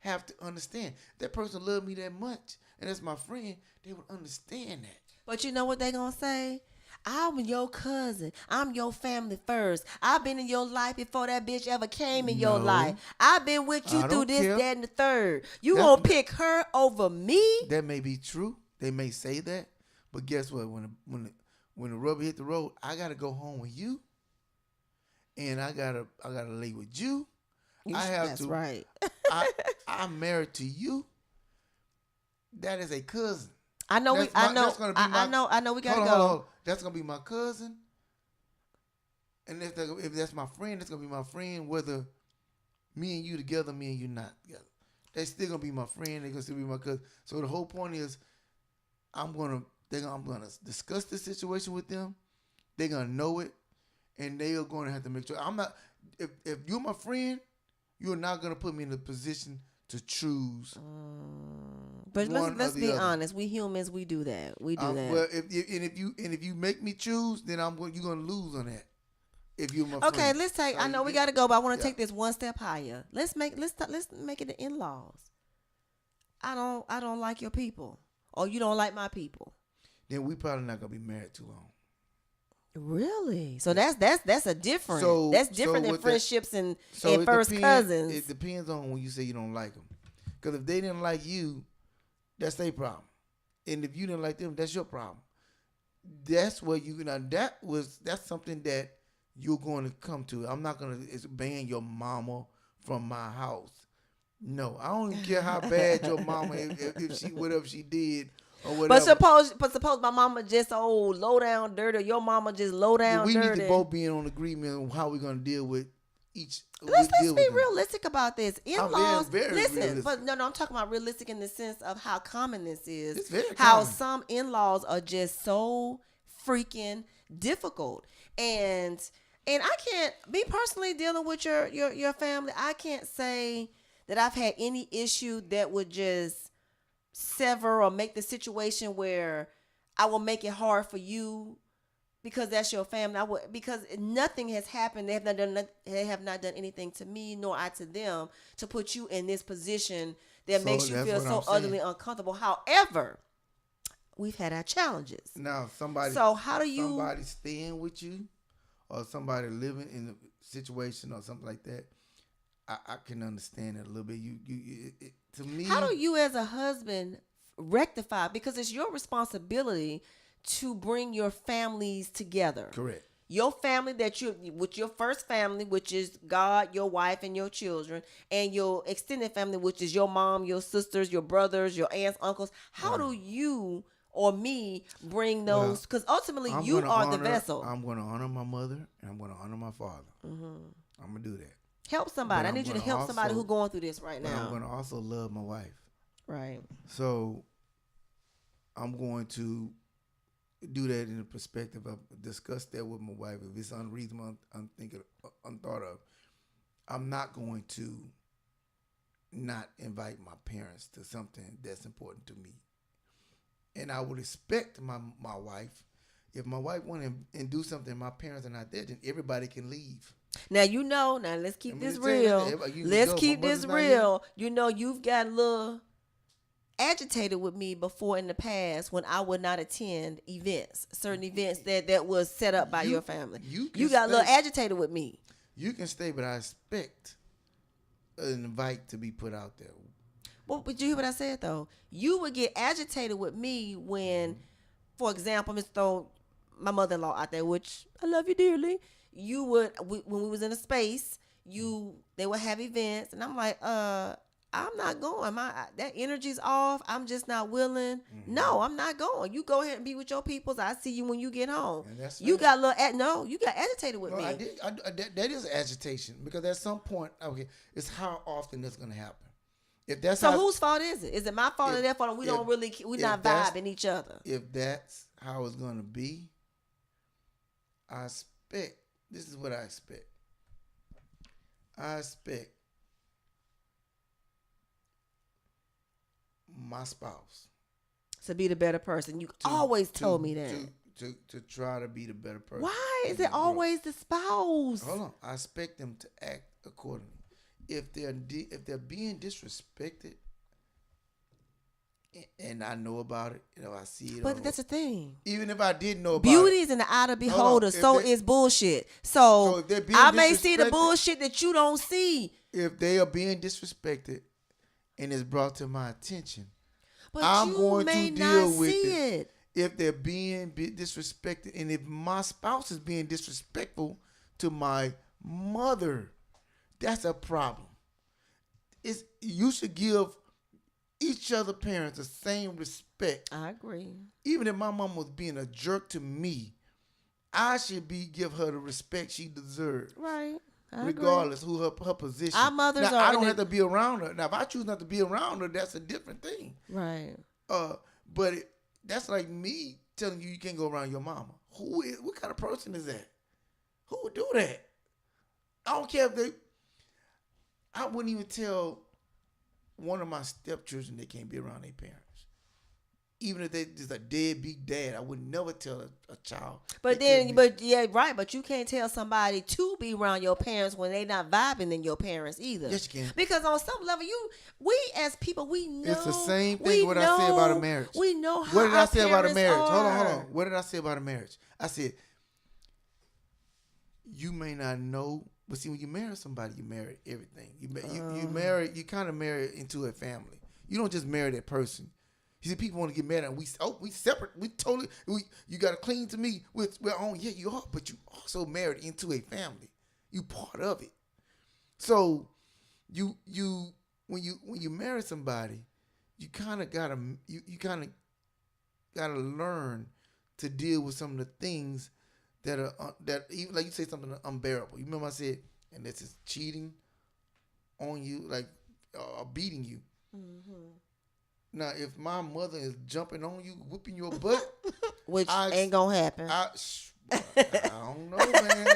[SPEAKER 3] have to understand. That person loved me that much, and that's my friend. They would understand that.
[SPEAKER 2] But you know what they gonna say? I'm your cousin. I'm your family first. I've been in your life before that bitch ever came in your life. I've been with you through this, that, and the third. You gonna pick her over me?
[SPEAKER 3] That may be true. They may say that. But guess what? When the rubber hit the road, I gotta go home with you, and I gotta lay with you.
[SPEAKER 2] That's right.
[SPEAKER 3] I'm married to you. That is a cousin.
[SPEAKER 2] I know. I know. I know. We gotta go.
[SPEAKER 3] Hold on. That's gonna be my cousin. And if that's my friend, that's gonna be my friend. Whether me and you together, me and you not together, that's still gonna be my friend. They're gonna still be my cousin. So the whole point is, I'm gonna discuss the situation with them. They're gonna know it, and they are gonna have to make sure. I'm not. If you're my friend, you're not gonna put me in a position to choose.
[SPEAKER 2] But let's be honest. We humans, we do that. We do that.
[SPEAKER 3] Well, if you make me choose, then you're gonna lose on that. If you're my friend.
[SPEAKER 2] Okay, let's take. I know we gotta go, but I want to take this one step higher. Let's make it the in-laws. I don't like your people, or you don't like my people.
[SPEAKER 3] Then we probably not gonna be married too long.
[SPEAKER 2] Really? So that's a different. That's different than friendships and first cousins.
[SPEAKER 3] It depends on when you say you don't like them, because if they didn't like you, that's their problem, and if you didn't like them, that's your problem. That's what that's something that you're going to come to. I'm not going to ban your mama from my house. No, I don't even care how bad your mama, if she whatever she did or whatever.
[SPEAKER 2] But suppose my mama just low down dirty. Or your mama just low down dirty.
[SPEAKER 3] We need to both be in on agreement on how we're going to deal with each.
[SPEAKER 2] Let's be realistic about this. In-laws,
[SPEAKER 3] very
[SPEAKER 2] listen,
[SPEAKER 3] realistic.
[SPEAKER 2] but no, I'm talking about realistic in the sense of how common this is.
[SPEAKER 3] It's very
[SPEAKER 2] how
[SPEAKER 3] common.
[SPEAKER 2] some in-laws are just so freaking difficult, and I can't be personally dealing with your family. I can't say that I've had any issue that would just sever or make the situation where I will make it hard for you because that's your family. Because nothing has happened. They have not done anything to me nor I to them to put you in this position that makes you feel so utterly uncomfortable. However, we've had our challenges.
[SPEAKER 3] Now somebody staying with you or somebody living in a situation or something like that, I can understand it a little bit. To me,
[SPEAKER 2] how do you as a husband rectify? Because it's your responsibility to bring your families together.
[SPEAKER 3] Correct.
[SPEAKER 2] Your family with your first family, which is God, your wife, and your children, and your extended family, which is your mom, your sisters, your brothers, your aunts, uncles. How do you or me bring those? Because ultimately, you are the vessel.
[SPEAKER 3] I'm going to honor my mother and I'm going to honor my father. Mm-hmm. I'm going to do that.
[SPEAKER 2] Help somebody. I need you to help somebody who's going through this right now.
[SPEAKER 3] I'm going to also love my wife.
[SPEAKER 2] Right.
[SPEAKER 3] So I'm going to do that in the perspective of discuss that with my wife. If it's unreasonable, unthought of, I'm not going to not invite my parents to something that's important to me. And I would expect my wife, if my wife want to do something, my parents are not there, then everybody can leave.
[SPEAKER 2] Now let's keep this real. Let's keep this real. You've got a little agitated with me before in the past when I would not attend certain events that was set up by your family. You got a little agitated with me.
[SPEAKER 3] You can stay, but I expect an invite to be put out there.
[SPEAKER 2] Well, but you hear what I said though? You would get agitated with me when, for example, Mr. Throw my mother-in-law out there, which I love you dearly. You would, when we was in a space, they would have events, and I'm like, I'm not going. That energy's off. I'm just not willing. Mm-hmm. No, I'm not going. You go ahead and be with your peoples. I see you when you get home. You got a little. You got agitated with me.
[SPEAKER 3] I did. That is agitation because at some point, okay, it's how often that's going to happen. If that's
[SPEAKER 2] whose fault is it? Is it my fault or their fault? We're not vibing each other.
[SPEAKER 3] If that's how it's going to be, this is what I expect. I expect my spouse
[SPEAKER 2] to be the better person. You always told me that.
[SPEAKER 3] To try to be the better person.
[SPEAKER 2] Why is it always the spouse?
[SPEAKER 3] Hold on. I expect them to act accordingly. If they're being disrespected, and I know about it, I see it.
[SPEAKER 2] But that's the thing.
[SPEAKER 3] Even if I didn't know about
[SPEAKER 2] beauty is in the eye of the beholder, so is bullshit. So I may see the bullshit that you don't see.
[SPEAKER 3] If they are being disrespected and it's brought to my attention,
[SPEAKER 2] but
[SPEAKER 3] I'm going to deal with
[SPEAKER 2] it.
[SPEAKER 3] if they're being disrespected, and if my spouse is being disrespectful to my mother, that's a problem. You should give each other parents the same respect.
[SPEAKER 2] I agree.
[SPEAKER 3] Even if my mom was being a jerk to me, I should give her the respect she deserves.
[SPEAKER 2] Right.
[SPEAKER 3] Regardless who her position.
[SPEAKER 2] Our mothers
[SPEAKER 3] now,
[SPEAKER 2] are.
[SPEAKER 3] I don't have to be around her. Now, if I choose not to be around her, that's a different thing.
[SPEAKER 2] Right.
[SPEAKER 3] But that's like me telling you can't go around your mama. What kind of person is that? Who would do that? I don't care if I wouldn't even tell one of my stepchildren they can't be around their parents. Even if they just a deadbeat dad, I would never tell a child.
[SPEAKER 2] But right. But you can't tell somebody to be around your parents when they not vibing in your parents either.
[SPEAKER 3] Yes, you can.
[SPEAKER 2] Because on some level, we as people, we know.
[SPEAKER 3] It's the same thing. What I say about a marriage.
[SPEAKER 2] We know how.
[SPEAKER 3] What did I say about a
[SPEAKER 2] parents
[SPEAKER 3] marriage?
[SPEAKER 2] are.
[SPEAKER 3] Hold on. What did I say about a marriage? I said you may not know, but see, when you marry somebody, you marry everything. You kind of marry into a family. You don't just marry that person. You see, people want to get mad at we separate. You got to cling to me. We're on. Yeah, you are, but you also married into a family. You part of it. So when you marry somebody, you kind of gotta learn to deal with some of the things that are even like you say something unbearable. You remember I said, and this is cheating on you, like beating you. Mm-hmm. Now, if my mother is jumping on you, whooping your butt,
[SPEAKER 2] which ain't gonna happen.
[SPEAKER 3] I don't know, man.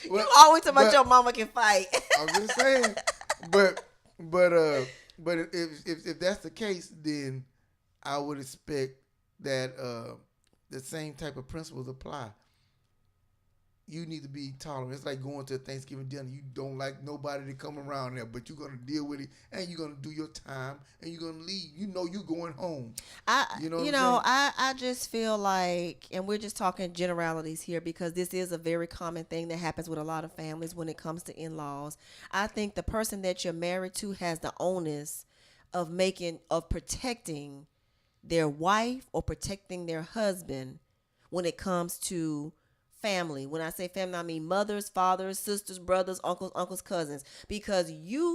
[SPEAKER 2] You always talk about your mama can fight.
[SPEAKER 3] I'm just saying, but if that's the case, then I would expect that the same type of principles apply. You need to be tolerant. It's like going to a Thanksgiving dinner. You don't like nobody to come around there, but you're going to deal with it, and you're going to do your time, and you're going to leave. You know you're going home.
[SPEAKER 2] I just feel like, and we're just talking generalities here because this is a very common thing that happens with a lot of families when it comes to in-laws. I think the person that you're married to has the onus of protecting their wife or protecting their husband when it comes to family. When I say family, I mean mothers, fathers, sisters, brothers, uncles, cousins. Because we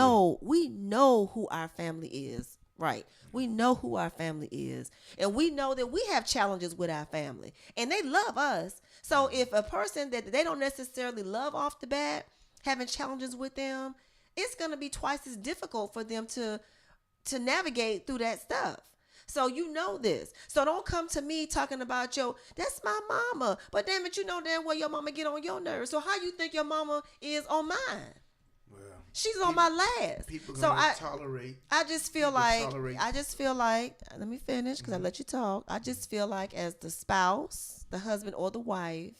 [SPEAKER 2] know who our family is, right? We know who our family is, and we know that we have challenges with our family, and they love us. So if a person that they don't necessarily love off the bat having challenges with them, it's gonna be twice as difficult for them to navigate through that stuff. So you know this. So don't come to me talking about that's my mama. But damn it, you know damn well your mama get on your nerves. So how you think your mama is on mine? Well, she's on my last.
[SPEAKER 3] People
[SPEAKER 2] tolerate. I just feel like, let me finish because I let you talk. I just feel like as the spouse, the husband or the wife,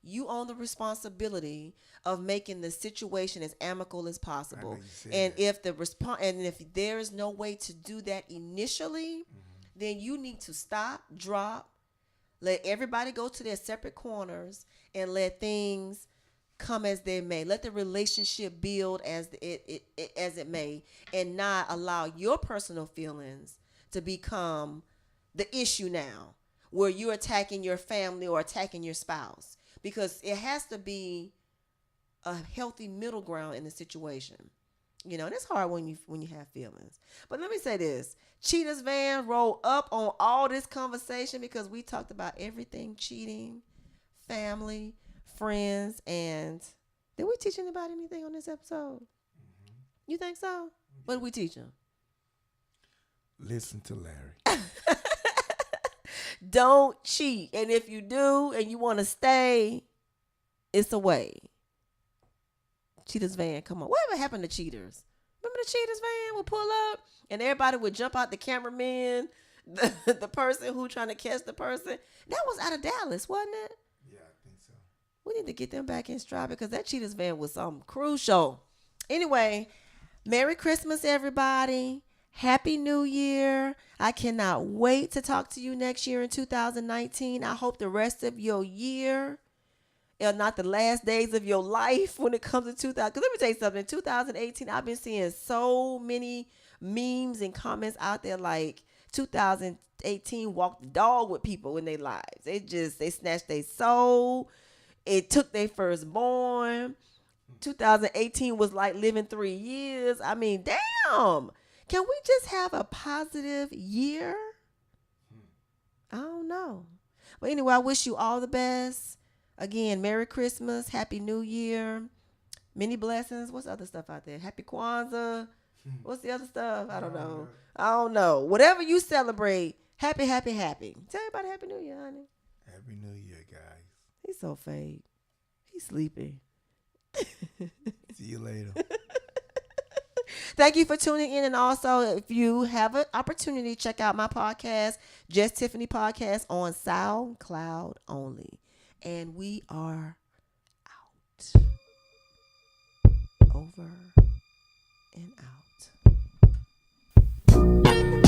[SPEAKER 2] you own the responsibility of making the situation as amicable as possible. And if if there is no way to do that initially, then you need to stop, drop, let everybody go to their separate corners, and let things come as they may. Let the relationship build as it may, and not allow your personal feelings to become the issue now, where you're attacking your family or attacking your spouse. Because it has to be a healthy middle ground in the situation. And it's hard when you have feelings. But let me say this. Cheetah's Van rolled up on all this conversation because we talked about everything cheating, family, friends, and did we teach anybody anything on this episode? Mm-hmm. You think so? What did we teach them?
[SPEAKER 3] Listen to Larry.
[SPEAKER 2] Don't cheat. And if you do and you want to stay, it's a way. Cheetah's Van, come on. Whatever happened to Cheaters? Remember the Cheetah's Van would pull up and everybody would jump out, the cameraman, the person who trying to catch the person. That was out of Dallas, wasn't it?
[SPEAKER 3] Yeah, I think so.
[SPEAKER 2] We need to get them back in stride because that Cheetah's Van was something crucial. Anyway, Merry Christmas, everybody. Happy New Year. I cannot wait to talk to you next year in 2019. I hope the rest of your year are not the last days of your life when it comes to 2000. Because let me tell you something. In 2018, I've been seeing so many memes and comments out there like 2018 walked the dog with people in their lives. They snatched their soul. It took their firstborn. 2018 was like living 3 years. I mean, damn. Can we just have a positive year? I don't know. But anyway, I wish you all the best. Again, Merry Christmas, Happy New Year, many blessings. What's the other stuff out there? Happy Kwanzaa. What's the other stuff? I don't know. Whatever you celebrate, happy. Tell everybody Happy New Year, honey.
[SPEAKER 3] Happy New Year, guys.
[SPEAKER 2] He's so fake. He's sleepy.
[SPEAKER 3] See you later.
[SPEAKER 2] Thank you for tuning in. And also, if you have an opportunity, check out my podcast, Just Tiffany Podcast, on SoundCloud only. And we are out. Over and out.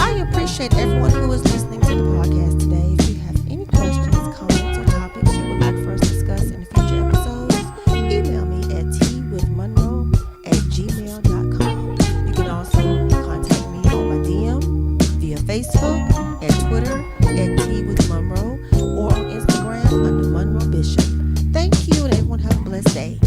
[SPEAKER 2] I appreciate everyone who is listening to the podcast today. If you have any questions, comments, or topics you would like for us to discuss in future episodes, email me at twithmonroe@gmail.com. You can also contact me on my DM via Facebook and Twitter at twithmonroe or on Instagram under Monroe Bishop. Thank you, and everyone have a blessed day.